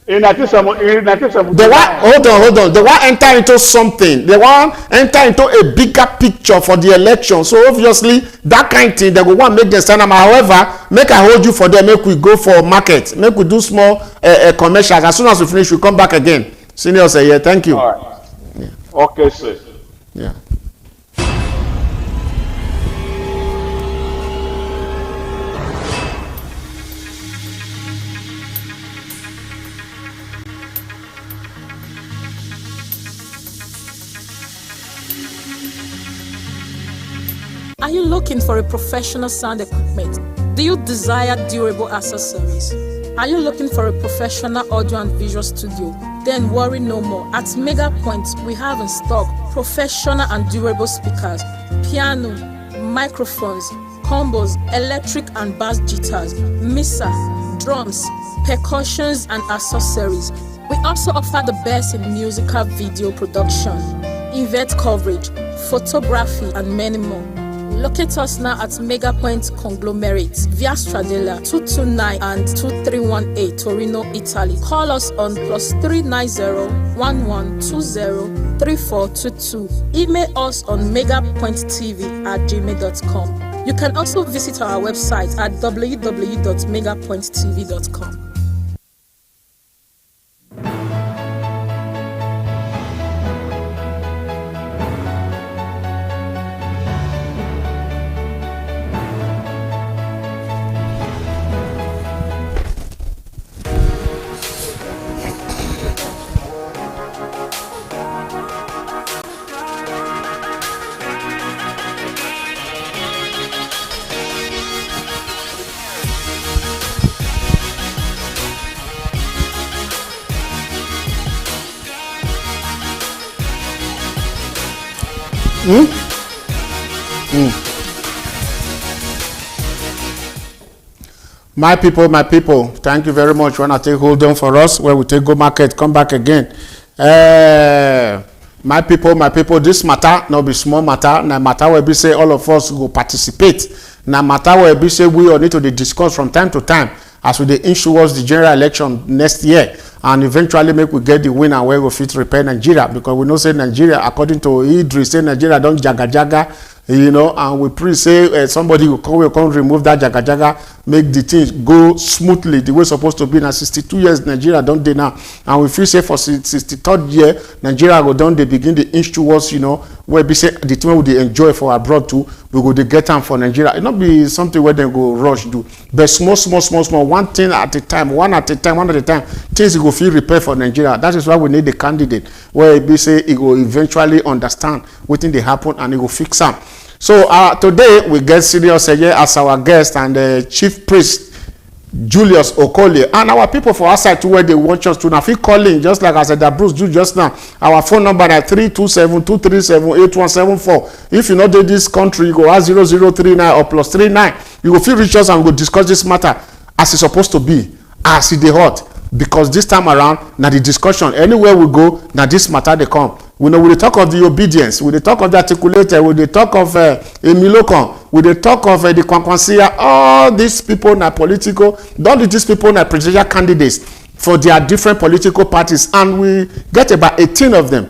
In 1970, they want hold on. They want enter into something. They want enter into a bigger picture for the election. So obviously that kind of thing they go want make them stand up. However, make I hold you for them. Make we go for market. Make we do small commercials. As soon as we finish, we come back again. Senior say yeah, thank you. All right. Yeah. Okay, sir. Yeah. Are you looking for a professional sound equipment? Do you desire durable accessories? Are you looking for a professional audio and visual studio? Then worry no more. At Mega Point, we have in stock professional and durable speakers, piano, microphones, combos, electric and bass guitars, mixer, drums, percussions and accessories. We also offer the best in musical video production, event coverage, photography and many more. Locate us now at Mega Point Conglomerate, Via Stradella 229 and 2318 Torino, Italy. Call us on +390 1120 3422. Email us on megapointtv@gmail.com. You can also visit our website at www.megapointtv.com. My people, thank you very much. When I take hold on for us, where we take go market, come back again. My people, this matter no be small matter. Na matter where we say all of us go participate. Na matter where we say we all need to discuss from time to time as we dey inch towards the general election next year, and eventually make we get the winner where we fit repair Nigeria, because we know say Nigeria, according to Idris, say Nigeria don jaga, you know, and we pray say somebody will come remove that jaga, make the things go smoothly the way it's supposed to be. Now 62 years Nigeria don dey now, and we feel say for 63rd year Nigeria go don dey begin the inch towards, you know, where we say the thing we dey enjoy for abroad too, we go dey get am for Nigeria. It not be something where they go rush do, but small, one thing at a time, one at a time, things go feel repair for Nigeria. That is why we need the candidate where we say it will eventually understand wetin dey happen and it will fix am. So today we get Serious Eye as our guest, and Chief Priest Julius Okoli, and our people for outside too, where they watch us too. Now fit calling just like I said that Bruce do just now. Our phone number is 327-237-8174. If you know this country, you go ask 0039 or +39. You go feel reach us and we go discuss this matter as it's supposed to be, as it dey hot. Because this time around, now the discussion anywhere we go, now this matter they come. We know we talk of the obedience, we talk of the articulator, we talk of Emilokon, we talk of the Kwankwansia. All these people na political, all these people na presidential candidates for their different political parties, and we get about 18 of them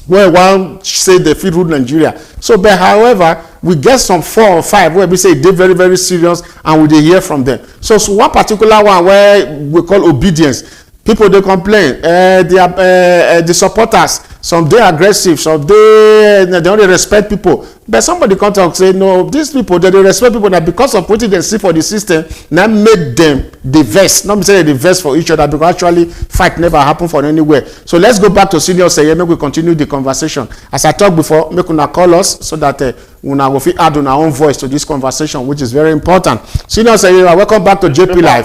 where one say they fit rule Nigeria. So, but however, we get some 4 or 5 where we say they very, very serious, and we dey hear from them. So one particular one where we call obedience, people they complain, the supporters, some they aggressive, some they only respect people. But somebody come talk say no, these people they respect people now because of what they see for the system. Now make them the vest. Not say they vest for each other, because actually fight never happen for anywhere. So let's go back to Senior Say. Make we continue the conversation. As I talked before, make una call us so that una go fit add on our own voice to this conversation, which is very important. Senior Say, welcome back to JPLIVE.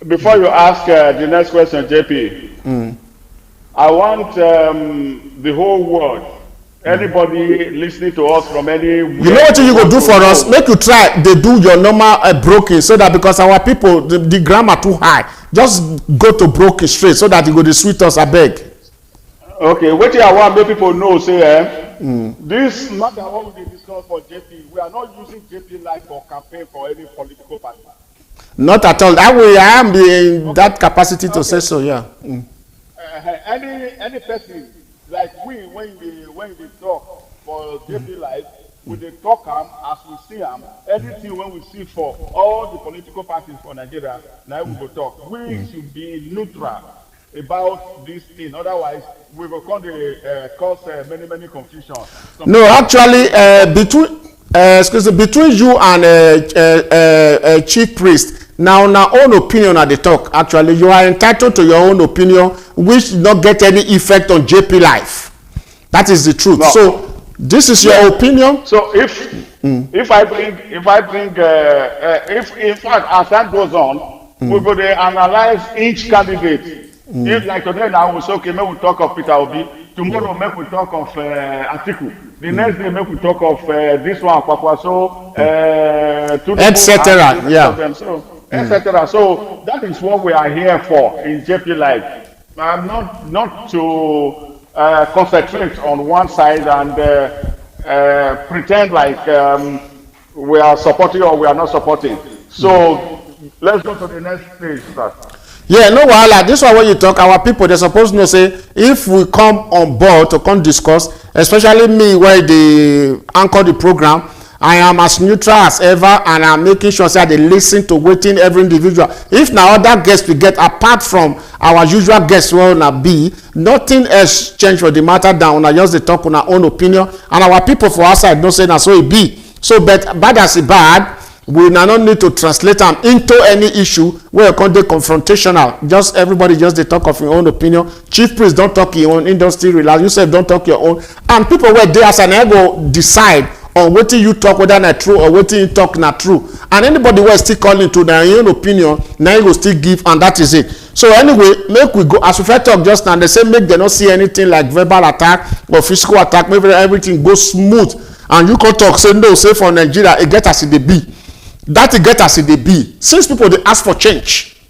Before you ask the next question, JP, I want the whole world, anybody listening to us from anywhere. You know what you go do for us? Make you try they do your normal broken, so that because our people the grammar too high, just go to broken straight so that you go to sweet us. I beg. Okay, what I want make people know say this matter what we discuss for JP, we are not using JPLIVE for campaign for any political party. Not at all. That way I am in that capacity to say so. Yeah. Any person like we when we talk for JPLIVE, we dey talk as we see anything when we see for all the political parties for Nigeria, now we go talk. We should be neutral about this thing, otherwise we will come to cause many confusion. No, actually, between you and Chief Priest, now own opinion at the talk. Actually, you are entitled to your own opinion, which not get any effect on JPLIVE. That is the truth. No. So this is your opinion. So if I bring in fact as time goes on, we go to analyze each candidate. If like today now we say okay, maybe we talk of Peter Obi. Tomorrow maybe we talk of Atiku. The next day maybe we talk of this one, Kwakwaso, etc. Yeah. Etc. So that is what we are here for in JPLIVE. I'm not to concentrate on one side and pretend like we are supporting or we are not supporting. So let's go to the next stage, sir. Yeah, no wahala. This one when you talk, our people they supposed to know say if we come on board to come discuss, especially me where they anchor the program, I am as neutral as ever, and I'm making sure that they listen to waiting every individual. If now other guests we get apart from our usual guests will not be, nothing else change for the matter down. I just they talk on our own opinion, and our people for outside don't say that so it be. So but bad as it bad, we now not need to translate them into any issue where you can be confrontational. Just everybody just they talk of your own opinion. Chief Priest don't talk your own industry, relax. You say don't talk your own, and people where they as an ego decide on wetin you talk, whether na true or wetin you talk na true, and anybody wey still calling to their own opinion na you go still give, and that is it. So anyway, make we go. As we first talk just now, they say make dem no see anything like verbal attack or physical attack, make everything go smooth, and you come talk say no, say for Nigeria e get as e dey be, that e get as e dey be, since people dey ask for change,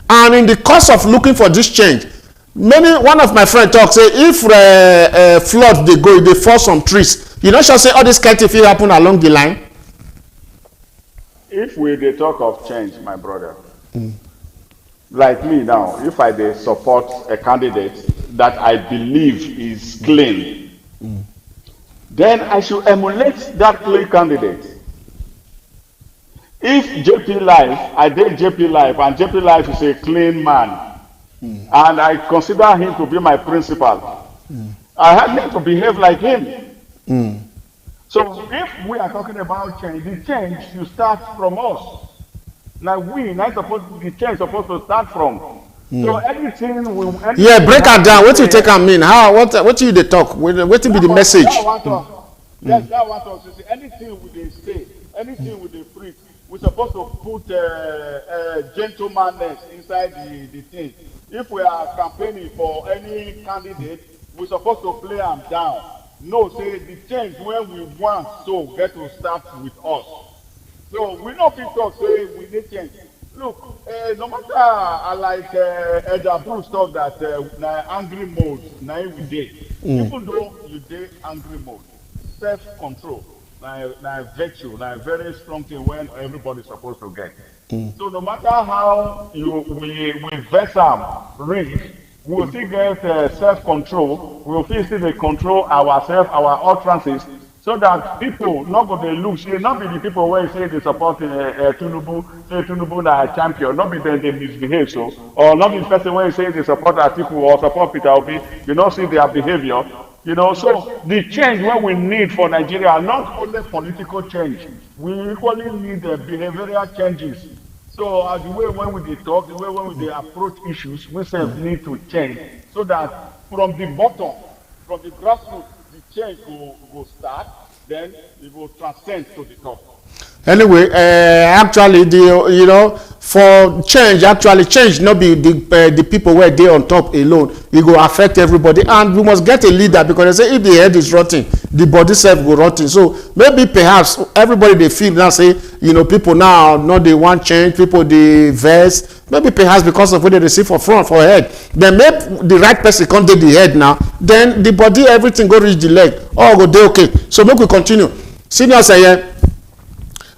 and in the course of looking for this change, one of my friend talk say if flood dey go, e dey fall some trees, you no sure say all this kind thing fit happen along the line. If we dey talk of change, my brother, like me now, if I dey support a candidate that I believe is clean, then I should emulate that clean candidate. If JPLIVE, I did JPLIVE, and JPLIVE is a clean man, and I consider him to be my principal, I have to behave like him. So if we are talking about change, the change should start from us. Like the change supposed to start from. So anything break am down. What you take am mean? What you dey talk? What be the message? Yes, that one talk. See, anything we dey say, anything we dey preach, we supposed to put gentlemanness inside the thing. If we are campaigning for any candidate, we supposed to play am down. No, say the change when we want so get to start with us. So we no fit talk say we need change. Look, no matter like Elder Bruce talk that na angry mode na we dey. Even though you dey angry mode, self-control na virtue, na a very strong thing when everybody supposed to get. So no matter how we vex am reach, we will still get self-control. We will still dey control ourselves, our utterances, so that people not go dey look. Say not be the people wey say they support Tinubu, say Tinubu na a champion. Not be them they misbehave so, or not be the person wey say they support Atiku or support Peter Obi. You know, see their behavior. You know, so the change what we need for Nigeria, not only political change, we equally need behavioral changes. So the way when we talk, the way when we approach issues, we need to change so that from the bottom, from the grassroots, the change will start, then it will transcend to the top. Anyway, actually, for change, not be the people where they on top alone. It go affect everybody, and we must get a leader, because they say if the head is rotting, the body self go rotting. So maybe perhaps everybody they feel now say, people now not they want change, people they vex. Maybe perhaps because of what they receive for head, then maybe the right person can't do the head now. Then the body, everything go reach the leg. All go dey okay. So make we continue. Senior say.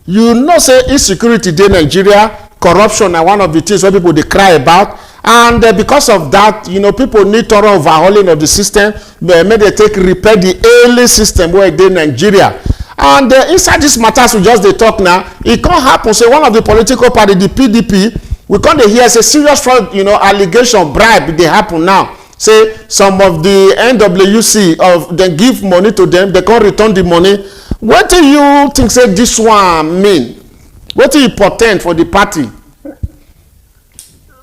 You know say insecurity dey Nigeria, corruption na one of the things wey people dey cry about, and because of that, people need thorough overhauling of the system, make they take repair the ailing system wey dey Nigeria. And inside this matters we just dey talk now, e come happen say one of the political party, the PDP, we come dey hear say serious fraud, allegation, bribe dey happen now. Say some of the NWC of dem give money to them, they can't return the money. What do you think say this one mean? What is important for the party?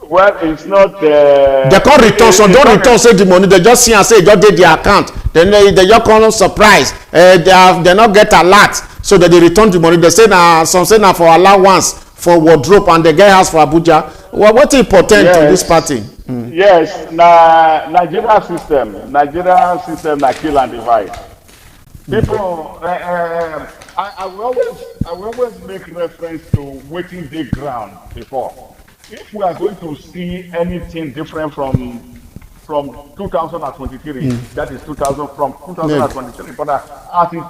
Well, it's not. They can't return, so don't return. Say the money. They just see and say just did their account. Then they just come surprise. They not get a lot, so that they return the money. They say now some say now for allowance for wardrobe, and they get house for Abuja. Well, what's important in this party? Yes, Nigeria system na kill and divide. People, I will always make reference to waiting the ground before. If we are going to see anything different from 2023, that is from 2023, but as it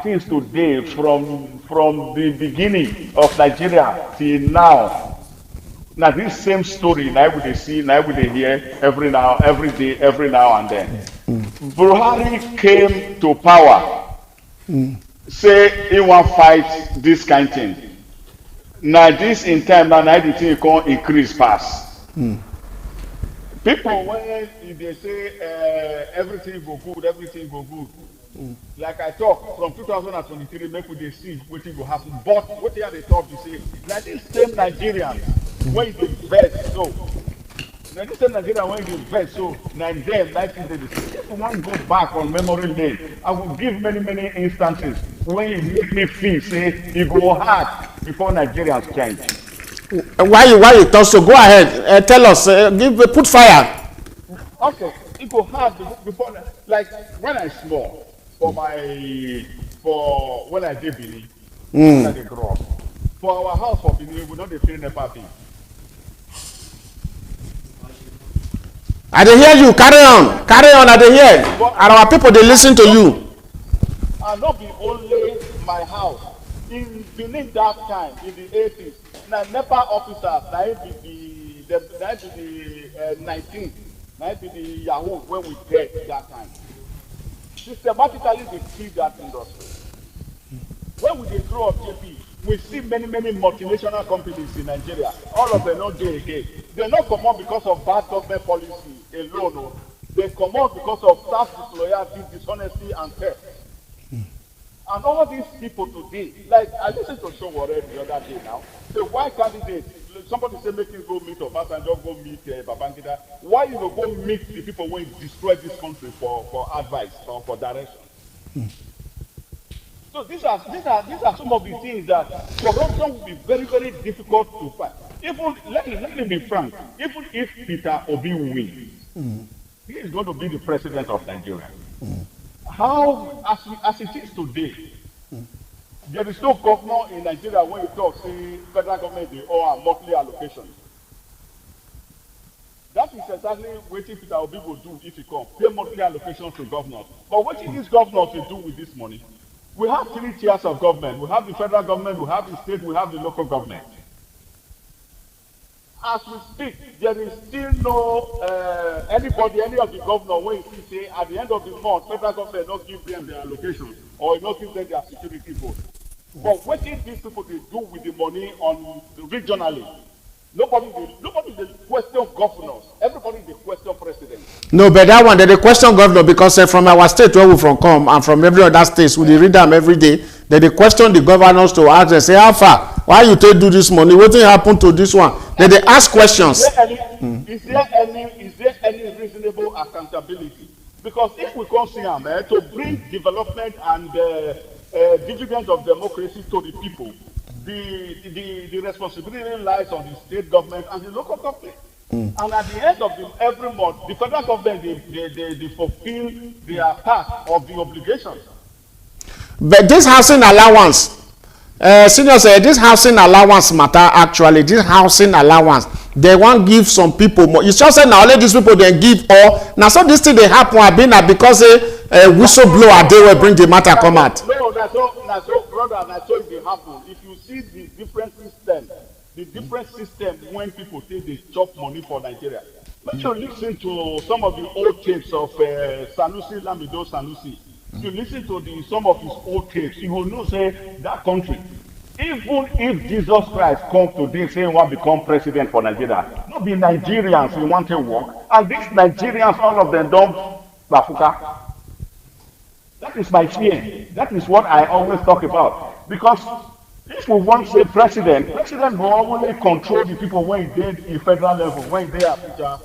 is today, from the beginning of Nigeria till now this same story now we dey see, now we dey hear every day, every now and then. Buhari came to power, say he wan fight this kind thing. Now this in time now the thing can increase pass. People when they say everything go good, like I talk from 2023, make we dey see wetin go happen. But wetin they talk, you say like this same Nigerians when they vex so. Now this same Nigerian when they vex so, now them like they you want to go back on memory lane, I will give many instances when it make me feel say it go hard before Nigerians change. Why you talk so? Go ahead. Tell us. Put fire. Okay, it go hard before, like when I small for when I did Benin, when I dey grow up. For our house for Benin, we not dey pay NEPA bill. I dey hear you. Carry on. I dey hear. And our people dey listen to you. And not be only my house. In Benin that time, in the 80s, now NEPA officers, now it be the 19th, now it be the Yahoo when we get that time. Systematically, they kill that industry. When we dey grow up, JP, we see many multinational companies in Nigeria. All of them not there again. They not come out because of bad government policy alone. No. They come out because of staff disloyalty, dishonesty, and theft. And all these people today, like I listened to show already the other day now. So why candidates? Somebody say make you go meet Obasanjo, go meet Babangida. Why you go meet the people when you destroy this country for advice or for direction? So these are some of the things that corruption will be very difficult to fight. Even let me be frank. Even if Peter Obi wins, he is going to be the president of Nigeria. How, as it is today, there is no governor in Nigeria when you talk, say, federal government, they owe a monthly allocation. That is exactly what Peter Obi will do if he comes, pay monthly allocation to governors. But what is this governor to do with this money? We have 3 tiers of government. We have the federal government, we have the state, we have the local government. As we speak, there is still no any of the governor when you say at the end of the month, federal government not give them their allocation or not give them their security vote. But what did these people they do with the money on regionally? Nobody they question governors. Everybody they question president. No, but that one they question governor because from our state where we from come and from every other state, we read them every day. They requestion the governors to ask them, say, how far? Why you take do this money? What thing happen to this one? They ask questions. Is there any reasonable accountability? Because if we come see them to bring development and dividends of democracy to the people, the responsibility lies on the state government and the local government. And at the end of every month, the federal government they fulfill their part of the obligations. But this housing allowance, senior say this housing allowance matter actually. This housing allowance, they want give some people more. It's just say now only these people they give or now so this thing they happen have been because a whistleblower they will bring the matter come out. No, that's so brother, that's so it happen. If you see the different system when people say they chop money for Nigeria. Make sure you listen to some of the old tapes of Sanusi Lamido Sanusi. If you listen to some of his old tapes, you will know say that country, even if Jesus Christ come today saying he want to become president for Nigeria, not be Nigerians we want to work, and these Nigerians, all of them don't bafuka. That is my fear. That is what I always talk about. Because if we want to say president will only control the people when he did in federal level, when he did Abuja.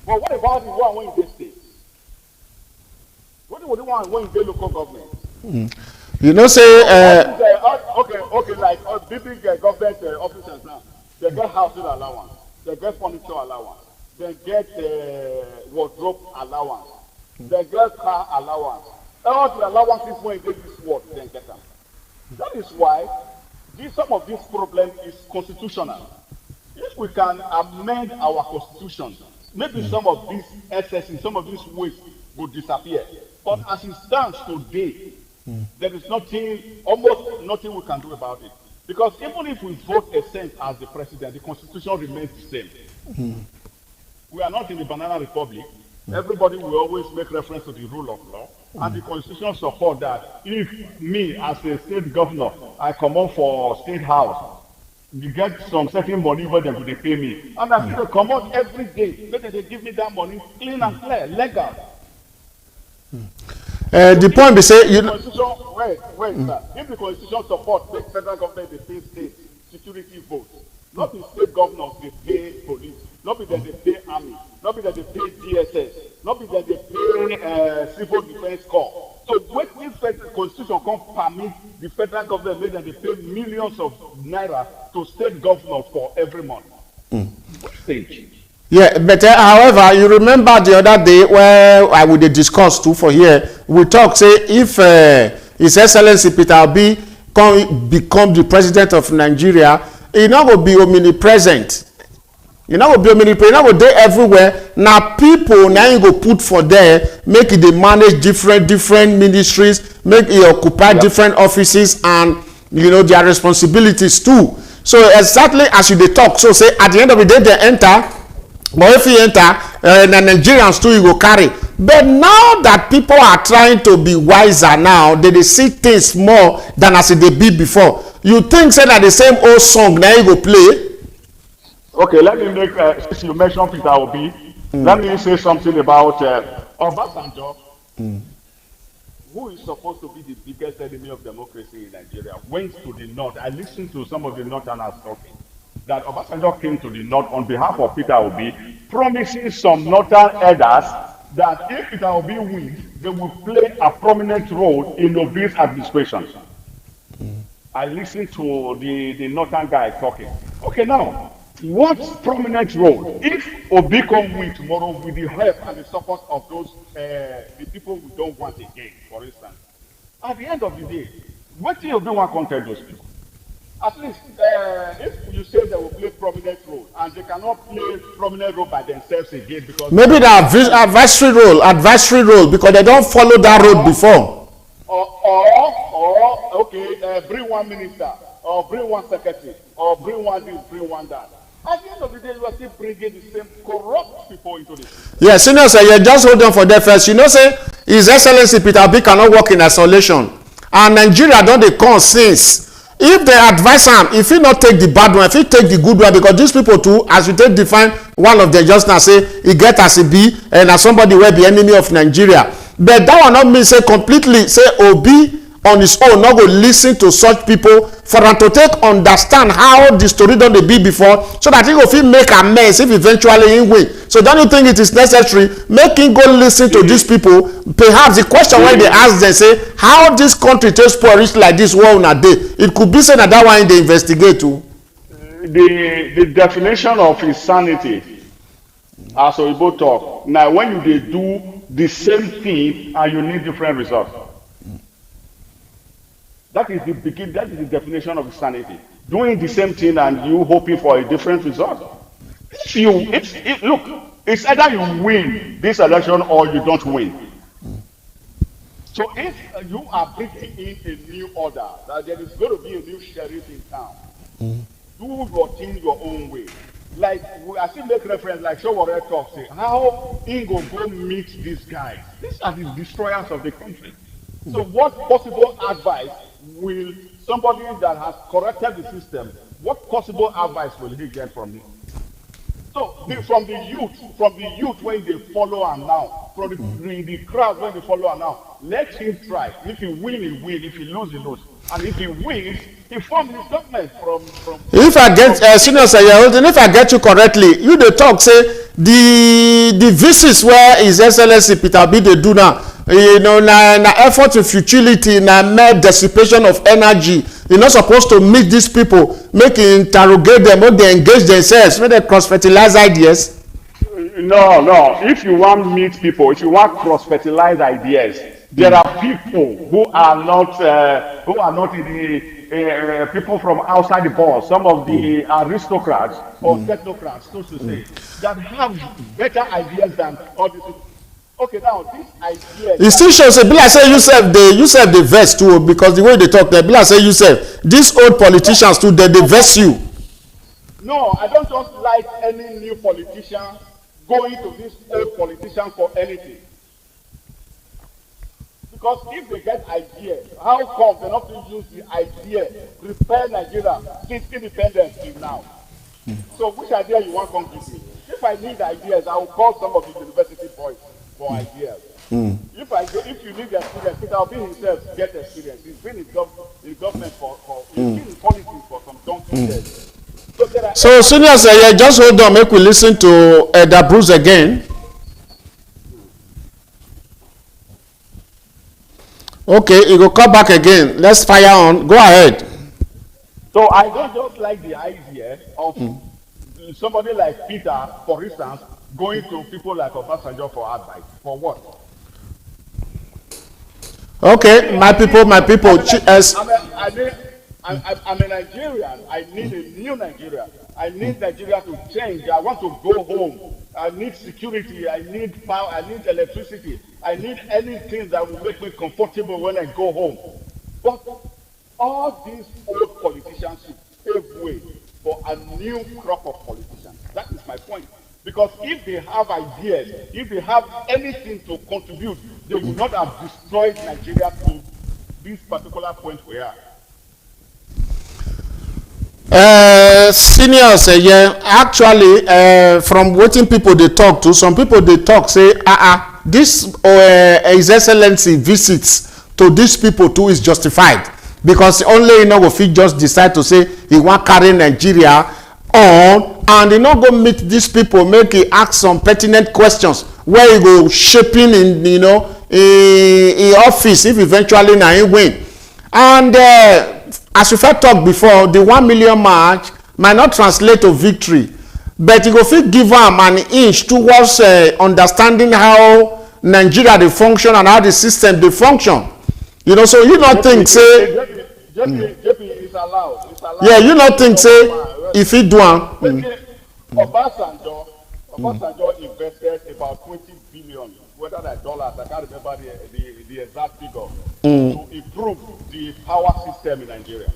But what about the one when he did state? What do you want when you get local government? You know, say okay, like big government officers now, they get housing allowance, they get furniture allowance, they get wardrobe allowance, they get car allowance. All the allowances when you get this work, then get them. That is why some of this problem is constitutional. If we can amend our constitution, maybe some of these excesses, some of these waste will disappear. But as it stands today, there is almost nothing we can do about it. Because even if we vote a cent as the president, the constitution remains the same. We are not in the banana republic. Everybody will always make reference to the rule of law. And the constitution support that if me as a state governor, I come on for state house, you get some certain money where they will pay me. And I still come out every day. Maybe they give me that money clean and clear, legal. The point be say you wait, sir. If the constitution support the federal government, they pay state security votes. Not the state governors, they pay police. Not be that they pay army. Not be that they pay DSS. not be that they pay civil defense corps. So when if the constitution come permit the federal government make them they pay millions of naira to state governors for every month. Stage. Yeah, but however, you remember the other day where I would discuss too for here, we talk say if His Excellency Peter Obi become the president of Nigeria, he not go be omnipresent. You know go be omnipresent, you know go dey everywhere. Now people now you go put for there, make it they manage different ministries, make it occupy different offices and you know their responsibilities too. So exactly as you dey talk, so say at the end of the day they enter. But if you enter, the Nigerians too, you go carry. But now that people are trying to be wiser now, they see things more than as they be before. You think say that the same old song now you go play? Okay, let me make, since you mentioned Peter Obi, let me say something about Obasanjo, who is supposed to be the biggest enemy of democracy in Nigeria, went to the north. I listened to some of the northerners talking. That Obasanjo came to the north on behalf of Peter Obi, promising some northern elders that if Peter Obi wins, they will play a prominent role in Obi's administration. I listened to the northern guy talking. Okay, now, what prominent role? If Obi come win tomorrow with the help and the support of those the people who don't want again, for instance, at the end of the day, what do Obi want to contact those people? At least, if you say they will play prominent role, and they cannot play prominent role by themselves again because maybe the advisory role, because they don't follow that road before. Or okay, bring one minister, or bring one secretary, or bring one this, bring one that. At the end of the day, you are still bringing the same corrupt people into this. Yes, you know, sir, you just hold on for that first. You know, say His Excellency Peter Obi cannot work in isolation, and Nigeria don't they come since. If they advise am, if he not take the bad one, if he take the good one, because these people too, as you take define one of them just now say he get as he be and as somebody will be enemy of Nigeria, but that one not mean say completely say Obi on his own not go listen to such people for am to take understand how the story don dey be before, so that he go fit make amends if eventually he win. So don't you think it is necessary make him go listen to these people? Perhaps the question when they ask them say how this country take spoil reach like this one una dey, it could be say na that one they investigate too. The definition of insanity, as Oyibo talk, now when you dey do the same thing and you need different results. That is the definition of insanity. Doing the same thing and you hoping for a different result. Look, it's either you win this election or you don't win. So if you are bringing in a new order, that there is going to be a new sheriff in town, do your thing your own way. Like, I still make reference, like Showore talk, say, how Ingo go meet these guys? These are the destroyers of the country. So what possible advice will somebody that has corrected the system, what possible advice will he get from him? So from the youth when they follow him now, from the crowd when they follow him now, let him try. If he win, he win. If he lose, he lose. And if he wins, he forms his government from if I get senior Sayyid, if I get you correctly, you dey talk say the visits where His Excellency Peter Obi dey do now, you know, na effort in futility, na mere dissipation of energy. You're not supposed to meet these people, make you interrogate them, make they engage themselves, make they cross-fertilize ideas. No. If you want to meet people, if you want cross-fertilize ideas, there are people who are not in the people from outside the box. Some of the aristocrats or technocrats, so to say, that have better ideas than all these people. Okay, now this idea. It still shows say, be like say you sef the vex too, because the way they talk, there be like say you sef these old politicians too, they vex you. No, I don't just like any new politician going to this old politician for anything. Because if they get ideas, how come they not use the idea prepare Nigeria since independence till now? So which idea you want to come give me? If I need ideas, I will call some of the university boys for ideas. If you need experience, Peter Obi himself get experience. He's been in government for he's been in politics for some donkey years. So senior Sayyid, just hold on, make we listen to Elder Bruce again. Okay, you go come back again. Let's fire on. Go ahead. So I don't just like the idea of somebody like Peter, for instance, going to people like Obasanjo for advice. For what? Okay, my people. I'm a Nigerian. I need a new Nigeria. I need Nigeria to change. I want to go home. I need security. I need power. I need electricity. I need anything that will make me comfortable when I go home. But all these old politicians should pave way for a new crop of politicians. That is my point. Because if they have ideas, if they have anything to contribute, they would not have destroyed Nigeria to this particular point we are. Seniors, yeah, actually, from waiting people they talk to, some people they talk say, this His Excellency visits to these people too is justified because only go fit just decide to say he want carry Nigeria on, and he not go meet these people, make he ask some pertinent questions where he go shaping in in office if eventually na he win. And as we first talked before, the 1 million march might not translate to victory, but e go fit give am an inch towards understanding how Nigeria dey function and how the system dey function. So you not think say JP is allowed. It's allowed. Yeah, you not think say if he do am. Obasanjo invested about 20 billion, whether that's dollars, I can't remember the exact figure, to improve the power system in Nigeria.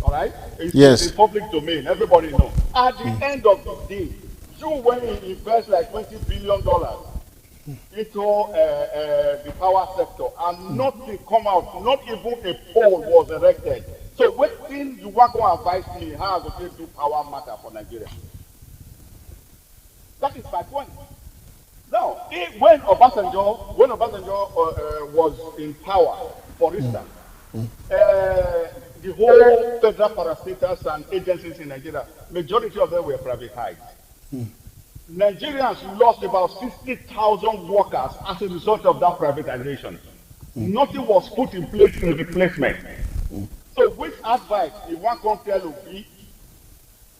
All right? Yes. It's public domain. Everybody knows. At the end of the day, when you invest like $20 billion into the power sector and nothing come out, not even a pole was erected. So what thing you want to advise me how to do power matter for Nigeria? That is my point. Now, when Obasanjo was in power, for instance, the whole federal parastatals and agencies in Nigeria, majority of them were privatized. Nigerians lost about 60,000 workers as a result of that privatization. Nothing was put in place in replacement. So which advice you want to tell Obi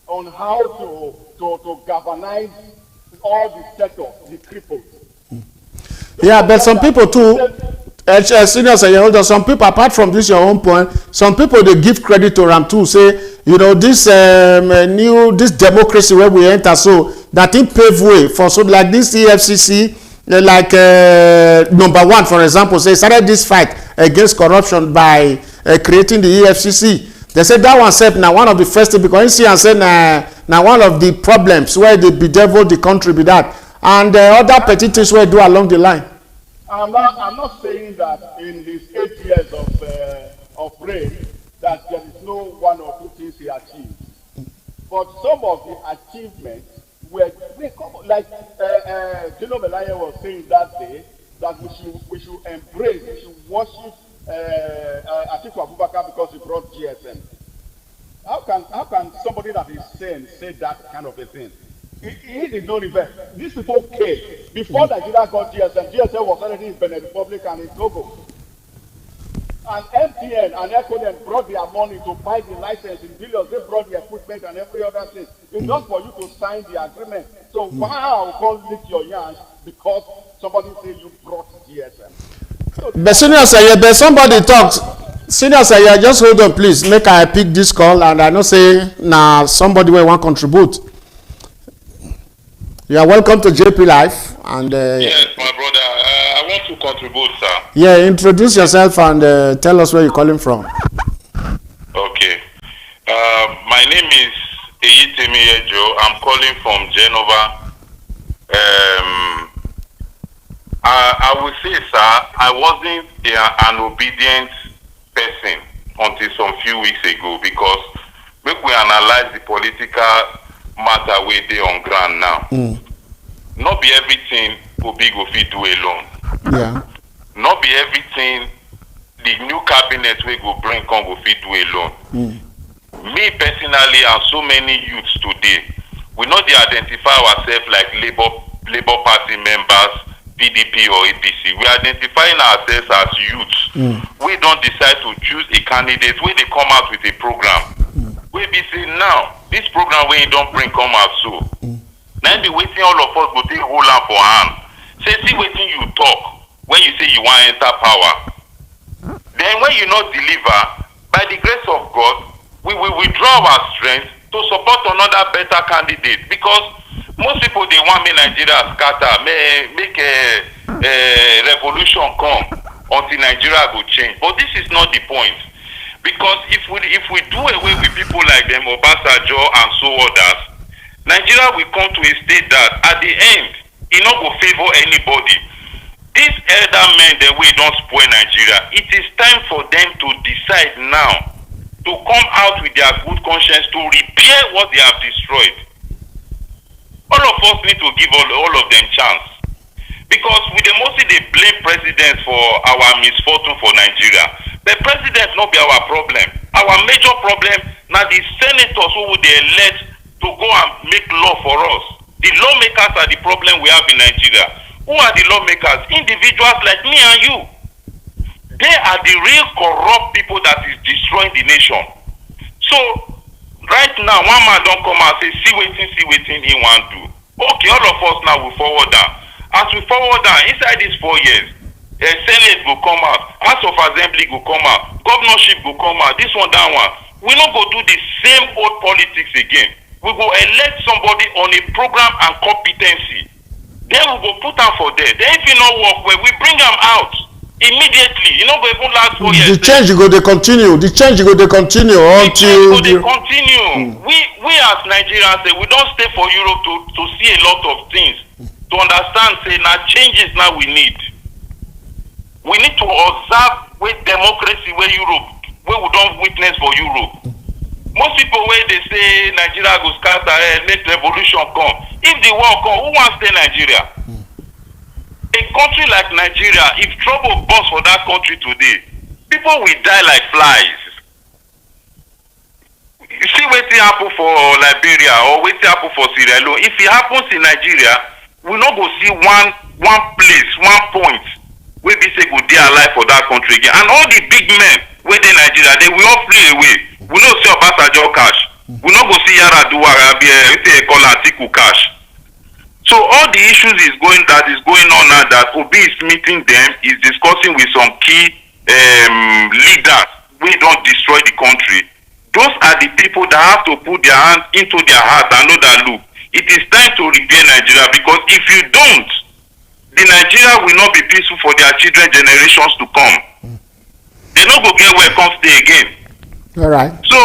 on how to galvanize all the sectors, the cripples? Yeah, but some people too, seniors and older, some people, apart from this your own point, some people they give credit to Ram too, say, this this democracy where we enter, so that it pave way for so like this EFCC, like number one, for example, say started this fight against corruption by creating the EFCC. They said that one said now one of the first thing, because you see and say now one of the problems where they bedevil the country with that, and other petty things where do along the line. I'm not saying that in his 8 years of reign that there is no one or two things he achieved, but some of the achievements were like Gino Melaya was saying that day that we should embrace, we should worship Atiku Abubakar because he brought GSM. How can somebody that is sane say that kind of a thing? He did not invest. These people came before Nigeria got GSM. GSM was already in Benin Republic and in Togo. And MTN and EcoNet brought their money to buy the license in billions. They brought the equipment and every other thing. It's just for you to sign the agreement. So why I can't lick your yarn because somebody said you brought GSM? So but senior say, but somebody talks. Senior say, just hold on, please. Make I pick this call, and I know say somebody will want contribute. You are welcome to JPLIVE. And yes, my brother. I want to contribute, sir. Yeah, introduce yourself and tell us where you're calling from. Okay. My name is Eyitemi Ejo. I'm calling from Genova. I would say, sir, I wasn't an obedient person until some few weeks ago, because make we analyze the political matter we dey on ground now. Not be everything Obi go fit do alone. Yeah. Not be everything the new cabinet we go bring come go fit do alone. Me personally and so many youths today, we not dey identify ourselves like Labour Party members, PDP or APC. We identifying ourselves as youth. We don't decide to choose a candidate when they come out with a program. We be saying now, this program when you don't bring come out so. Now be waiting all of us go take hold on for hand. Say see waiting you talk when you say you want to enter power. Then when you not deliver, by the grace of God, we will withdraw our strength to support another better candidate, because most people they want me Nigeria scatter, make a revolution come until Nigeria go change. But this is not the point, because if we do away with people like them, Obasanjo and so others, Nigeria will come to a state that at the end, it not go favor anybody. These elder men, the way don't spoil Nigeria. It is time for them to decide now to come out with their good conscience to repair what they have destroyed. All of us need to give all of them chance, because we the mostly they blame presidents for our misfortune for Nigeria. The president not be our problem. Our major problem now the senators who would they elect to go and make law for us. The lawmakers are the problem we have in Nigeria. Who are the lawmakers? Individuals like me and you. They are the real corrupt people that is destroying the nation. So right now, one man don't come and say, see waiting he want to. Okay, all of us now will forward down. As we forward down, inside these 4 years, Senate will come out, House of Assembly will come out, governorship will come out, this one, that one. We not go do the same old politics again. We go elect somebody on a program and competency. Then we go put them for there. Then if you not work well, we bring them out immediately. You know, go even last 4 years. The change go to continue. The change go to continue until they continue. We as Nigerians say we don't stay for Europe to see a lot of things. To understand, say now changes now we need. We need to observe with democracy where Europe, where we don't witness for Europe. Most people where they say Nigeria go scatter, let revolution come. If the war come, who wants to stay Nigeria? A country like Nigeria, if trouble bursts for that country today, people will die like flies. You see wetin happen for Liberia or wetin happen for Sierra Leone. If it happens in Nigeria, we not go see one place, one point where we say go dey alive for that country again. And all the big men where they Nigeria, they will all flee away. We no see Obasanjo cash. We no go see Yar'Adua, we call Atiku cash. So all the issues is going on now that Obi is meeting them, is discussing with some key leaders. We don't destroy the country. Those are the people that have to put their hands into their heart and know that look, it is time to repair Nigeria, because if you don't, the Nigeria will not be peaceful for their children generations to come. They no go get where come stay again. all right. So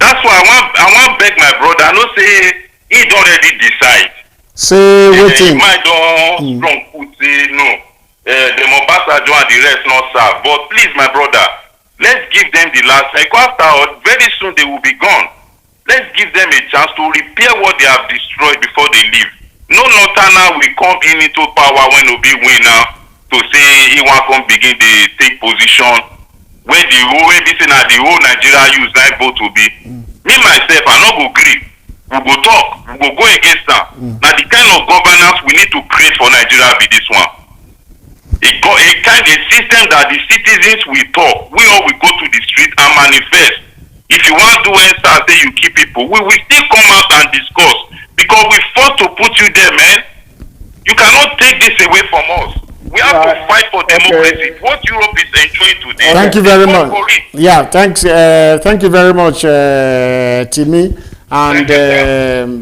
that's why I want beg my brother. I know say he don't already decide. Say waiting. My don't strong put say no. The Obasanjo and the rest not serve. But please, my brother, let's give them the last. Like after all, very soon they will be gone. Let's give them a chance to repair what they have destroyed before they leave. No Northerner will come into power when Obi win now to say he want come begin to take position where the whole the whole Nigeria use that vote to be. Me myself, I not go agree. We go talk, we go against them. Now the kind of governance we need to create for Nigeria be this one. A system that the citizens will talk. We all will go to the street and manifest. If you want to do answer, say you keep people, we will still come out and discuss, because we fought to put you there, man. You cannot take this away from us. We have to fight for democracy. What Europe is enjoying today. Thank you very much. Yeah, thanks. Thank you very much, Timmy. And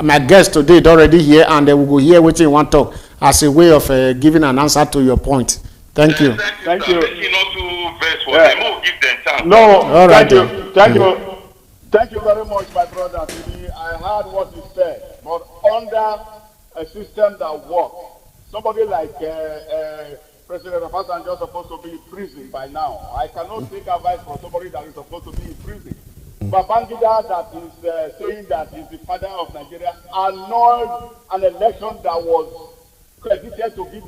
my guest today is already here, and we will hear what you want to talk as a way of giving an answer to your point. Thank you. Thank you. Thank you not to verse for them. We'll give them time. No, all right, thank you. Thank you very much, my brother. I heard what you said, but under a system that works, somebody like President Obasanjo is supposed to be in prison by now. I cannot take advice from somebody that is supposed to be in prison. Babangida, that is saying that he's the father of Nigeria, annulled an election that was credited to be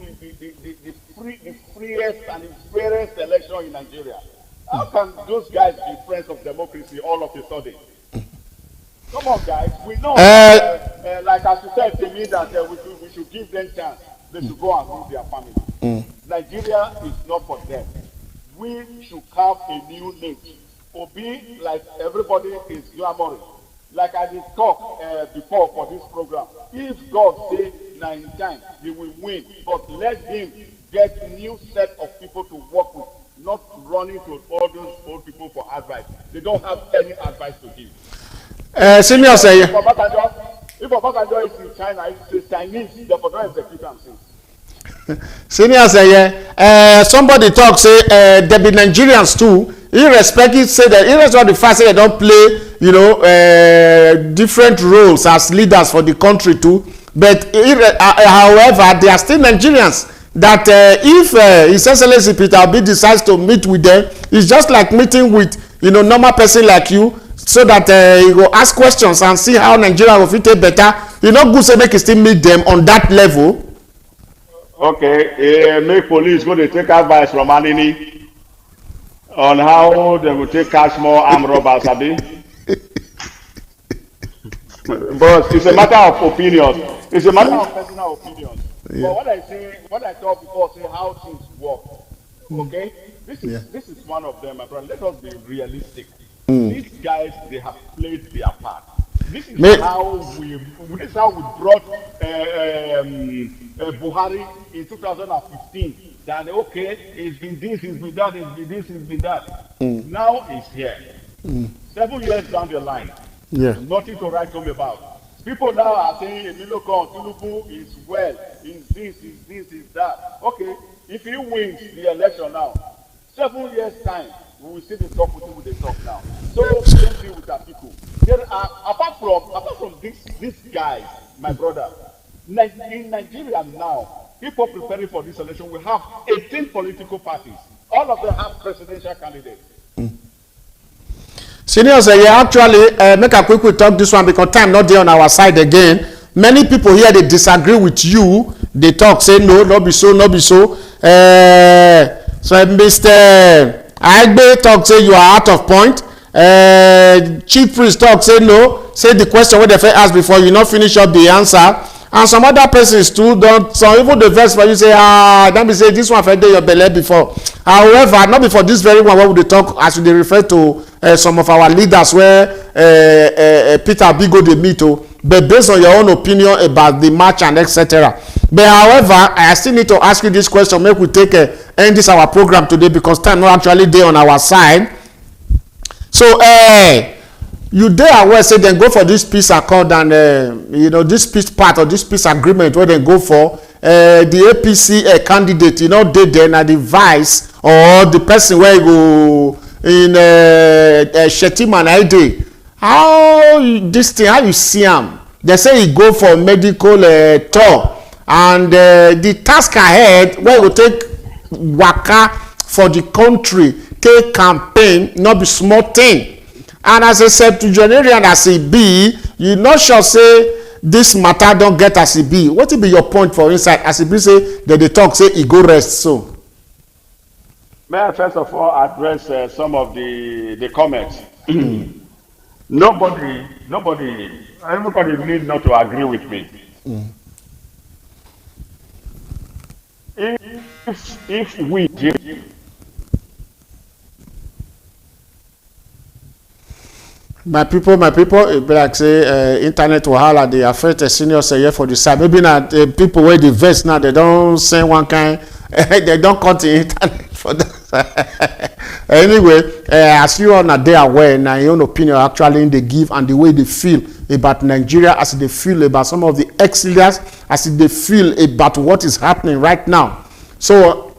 the freest and the fairest election in Nigeria. How can those guys be friends of democracy all of a sudden? Come on, guys. We know, like as you said to me, that we should give them chance. they should go and meet their family. Nigeria is not for them. We should carve a new name. Obi, like everybody is glamorous. Like I did talk before for this program. If God say 9 times, he will win. But let him get a new set of people to work with, not running to all those old people for advice. They don't have any advice to give. Senior say, if Obasanjo is in China, it's Chinese, therefore don't execute him since. Senior say, somebody talk say there be Nigerians too, irrespective say that irrespective of the fact say they don't play, you know, different roles as leaders for the country too, but however they are still Nigerians that if His Excellency Peter Obi decides to meet with them, it's just like meeting with, you know, normal person like you, so that you go ask questions and see how Nigeria will fit better. You know, good say make you still meet them on that level. Okay, make police go to take advice from Anini on how they will take cash more armed robbers, Abi. But it's a matter of opinion. It's a matter of personal opinion. Yeah. But what I thought before, say how things work. Okay, this is one of them, my brother. Let us be realistic. These guys, they have played their part. This is how we brought Buhari in 2015. Then okay, it's been this, it's been that, it's been this, it's been that. Now it's here. 7 years down the line. Nothing to write home about. People now are saying Emilio Tinubu is well, is this, is that. Okay, if he wins the election now, 7 years time, we will see the talk with who they talk now. So same thing with our people. There are apart from these guys, my brother, in Nigeria now, people preparing for this election, we have 18 political parties. All of them have presidential candidates. Senior say, yeah, actually, make a quick talk this one because time not there on our side again. Many people here, they disagree with you. They talk, say, no, not be so, not be so. So, Mr. Agbe talk, say, you are out of point. Chief Priest talk, say, no. Say the question what they asked before, you not finish up the answer. And some other persons too don't. So even the verse where you say, don't be say this one for your belly before. However, not before this very one, what would they talk as they refer to some of our leaders where Peter Bigo they meet to, but based on your own opinion about the match and etc. But however, I still need to ask you this question. Make we take end this our program today because time not actually there on our side. So you there aware say then go for this peace accord and you know this peace part or this peace agreement where they go for the APC candidate, you know, they then are the vice or the person where you go in Shetima and ID. How this thing, how you see him? They say he go for medical tour and the task ahead where you take waka for the country, take campaign, not be small thing. And as I said to Janarian as it be, you not sure say this matter don't get as it be. What will be your point for insight? As it be say that they talk say he go rest so. May I first of all address some of the comments? Everybody need not to agree with me. If we my people, it be like say internet wahala they affect the senior say here for the side. Maybe not people where the verse now they don't send one kind, they don't cut the internet for that. Anyway, as you all are there aware, now your own opinion actually they give and the way they feel about Nigeria, as they feel about some of the ex-leaders, as they feel about what is happening right now. So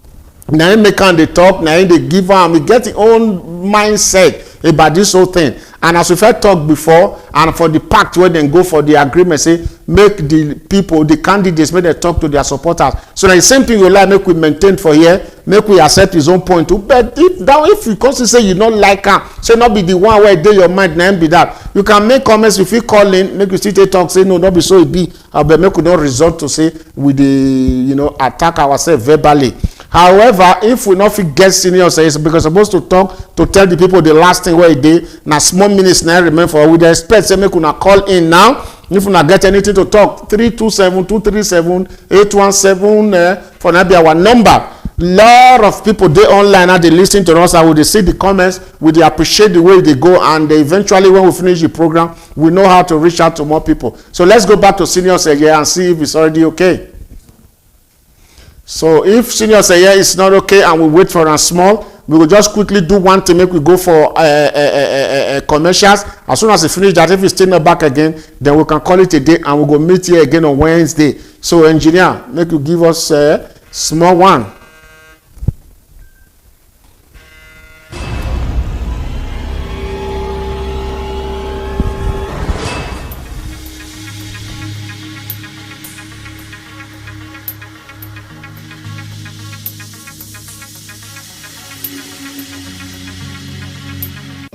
now they can they talk, now they give them, we get their own mindset about this whole thing. And as we first talked before, and for the pact where they go for the agreement, say make the people, the candidates, make them talk to their supporters. So the same thing we like make we maintain for here, make we accept his own point too. But if you constantly say you don't like him, say not be the one where they your mind, now be that. You can make comments if you call in, make you still talk, say no, not be so it be, but make we not resort to say with the attack ourselves verbally. However, if we not get senior says because we're supposed to talk to tell the people the last thing where they now small minutes now remain for we expect say make una call in now If you not get anything to talk, 327-237-817 for now be our number. Lot of people they online and they listen to us and we see the comments, we they appreciate the way they go, and they eventually when we finish the program, we know how to reach out to more people. So let's go back to Senior Seye and see if it's already okay. So if Senior Seye is not okay and we wait for a small, we will just quickly do one to make we go for commercials. As soon as we finish that, if it's still not back again, then we can call it a day and we'll go meet here again on Wednesday. So engineer, make you give us a small one.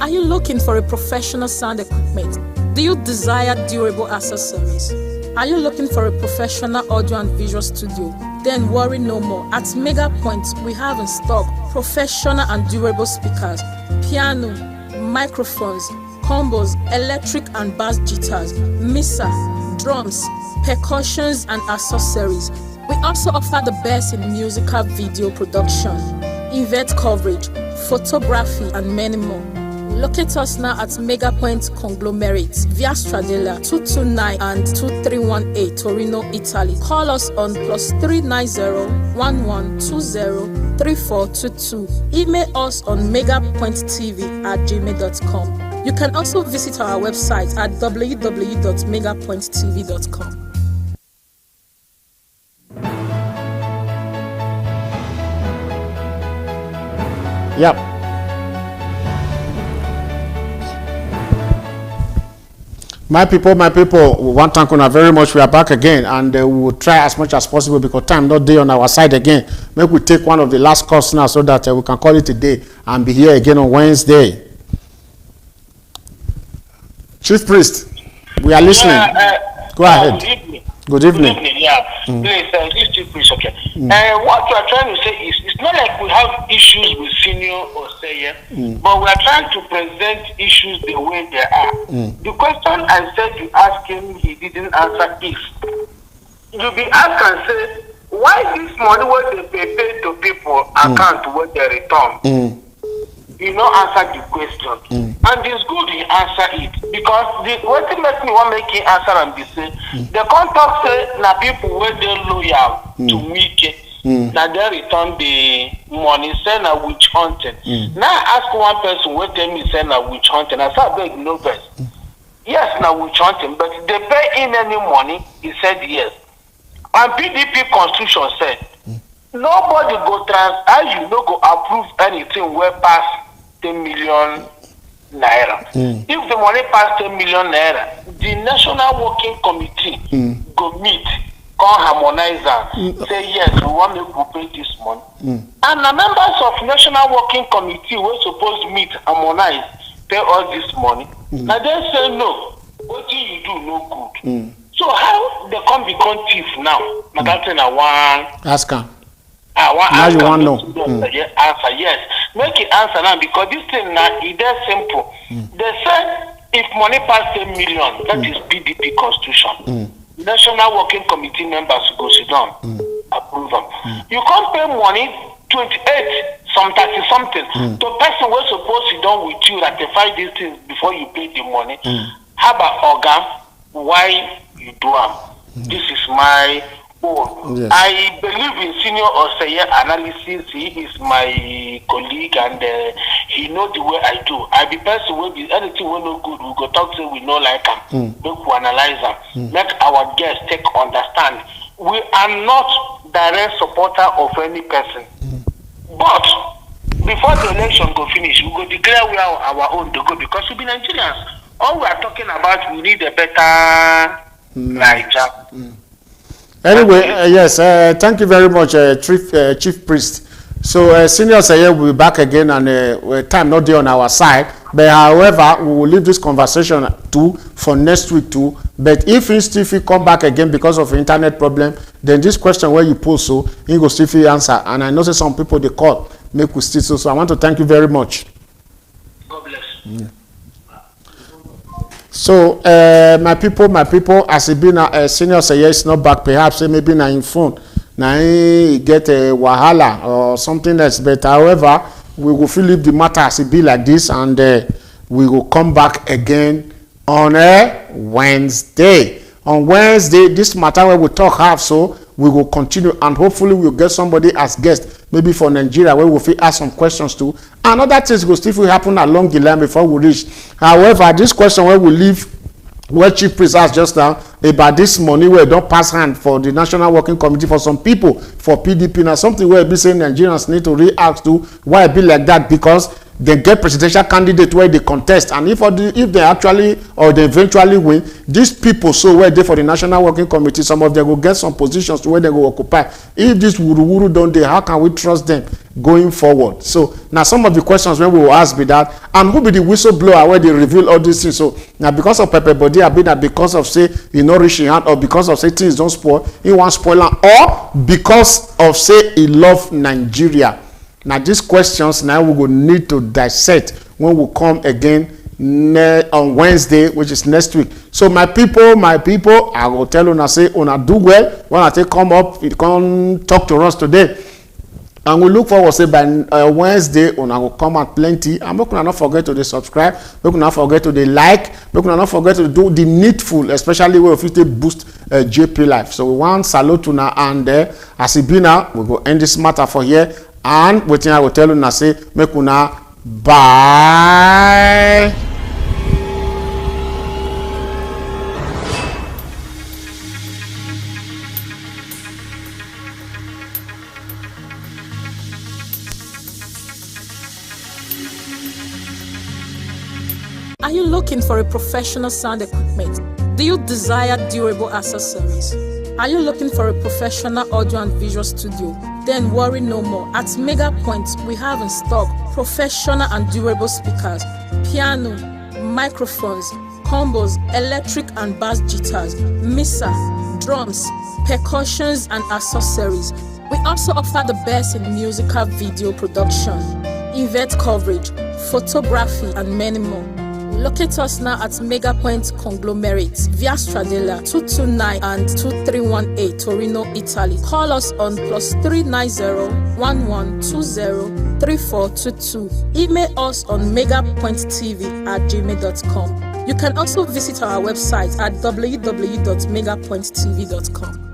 Are you looking for a professional sound equipment? Do you desire durable accessories? Are you looking for a professional audio and visual studio? Then worry no more. At Mega Point, we have in stock professional and durable speakers, piano, microphones, combos, electric and bass guitars, mixer, drums, percussions and accessories. We also offer the best in musical video production, event coverage, photography and many more. Locate us now at Mega Point Conglomerate, Via Stradella, 229 and 2318 Torino, Italy. Call us on +390-1120-3422. Email us on megapointtv@gmail.com. You can also visit our website at www.megapointtv.com. Yep. My people, we want to thank you very much. We are back again, and we will try as much as possible because time not day on our side again. Maybe we take one of the last calls now so that we can call it a day and be here again on Wednesday. Chief Priest, we are listening. Go ahead. Good evening. Good evening. Good evening, yeah. Please, this Chief Priest, okay. What we are trying to say is, it's not like we have issues with Senior or Seye, but we are trying to present issues the way they are. The question I said you asked him, he didn't answer is, you be asked and say, why this money what they pay to people account what they return? You know, answer the question. And it's good you answer it. Because the what makes me want make you answer and be say, the contract say na people where they loyal to Wike, na they return the money, say na witch hunting. Now I ask one person where tell me say na witch hunting. I said beg no verse. Yes, na witch hunting, but they pay in any money, he said yes. And PDP constitution said nobody go you no go approve anything where pass 10 million naira. If the money pass 10 million naira, the National Working Committee go meet, come harmonize and say yes, we want to pay this money. And the members of National Working Committee were supposed to meet, harmonize, pay all this money. Now they say no, what do you do no good? So how they come become thief now? That's in a one. Ask him. Now you want to know. Answer yes. Make it answer now because this thing now is that simple. They say if money pass 10 million, that is PDP constitution. National Working Committee members go sit down, approve them. You can't pay money 28, some 30 something. The person was supposed to sit down with you ratify these things before you pay the money. How about organ? Why you do them? This is my own. Yes. I believe in Senior Oseye analysis. He is my colleague and he knows the way I do. I be person will be anything we no good. We go talk to we know like him. Make we analyze them. Make our guests take understand. We are not direct supporter of any person. But before the election go finish, we go declare we are our own to go because we be Nigerians. All we are talking about, we need a better Niger. Anyway, yes, thank you very much, Chief Priest. So, Senior Seye will be back again, and time not there on our side. But however, we will leave this conversation too for next week too. But if he still come back again because of internet problem, then this question where you pose so, he go still answer. And I know that some people they call make we still so. I want to thank you very much. God bless. So my people, as it been a senior say yes, not back, perhaps maybe na in phone, na he get a wahala or something else. But however, we will feel leave the matter as it be like this, and we will come back again on a Wednesday. On Wednesday, this matter where we talk half, so we will continue, and hopefully we'll get somebody as guest, maybe for Nigeria, where we'll ask some questions to. And other things will still happen along the line before we reach. However, this question where we leave, where Chief Priest asked just now about this money where don't pass hand for the National Working Committee for some people for PDP. Now something where be saying Nigerians need to react to why it be like that, because they get presidential candidate where they contest, and if they actually or they eventually win, these people so where they for the National Working Committee, some of them will get some positions where they go occupy. If this wuru don't they, how can we trust them going forward? So now some of the questions when we will ask be that, and who be the whistleblower where they reveal all these things? So now because of Pepe Body, I be that because of say he not reaching out, or because of say things don't spoil, he want spoiler, or because of say he love Nigeria. Now these questions now we will need to dissect when we come again on Wednesday, which is next week. So my people, I will tell you, say una do well when I take come up, it come talk to us today. And we look forward, say by Wednesday, una will come out plenty. And make una not forget to subscribe, make una not forget to like, make una not forget to do the needful, especially when we fit boost JPLIVE. So we want salute to now, and as it be now, we go end this matter for here. And wetin I will tell you say make una bye. Are you looking for a professional sound equipment? Do you desire durable accessories? Are you looking for a professional audio and visual studio? Then worry no more. At Mega Point, we have in stock professional and durable speakers, piano, microphones, combos, electric and bass guitars, mixer, drums, percussions and accessories. We also offer the best in musical video production, event coverage, photography and many more. Locate us now at Mega Point Conglomerate, Via Stradella, 229 and 2318, Torino, Italy. Call us on +390 1120 3422. Email us on megapointtv@gmail.com. You can also visit our website at www.megapointtv.com.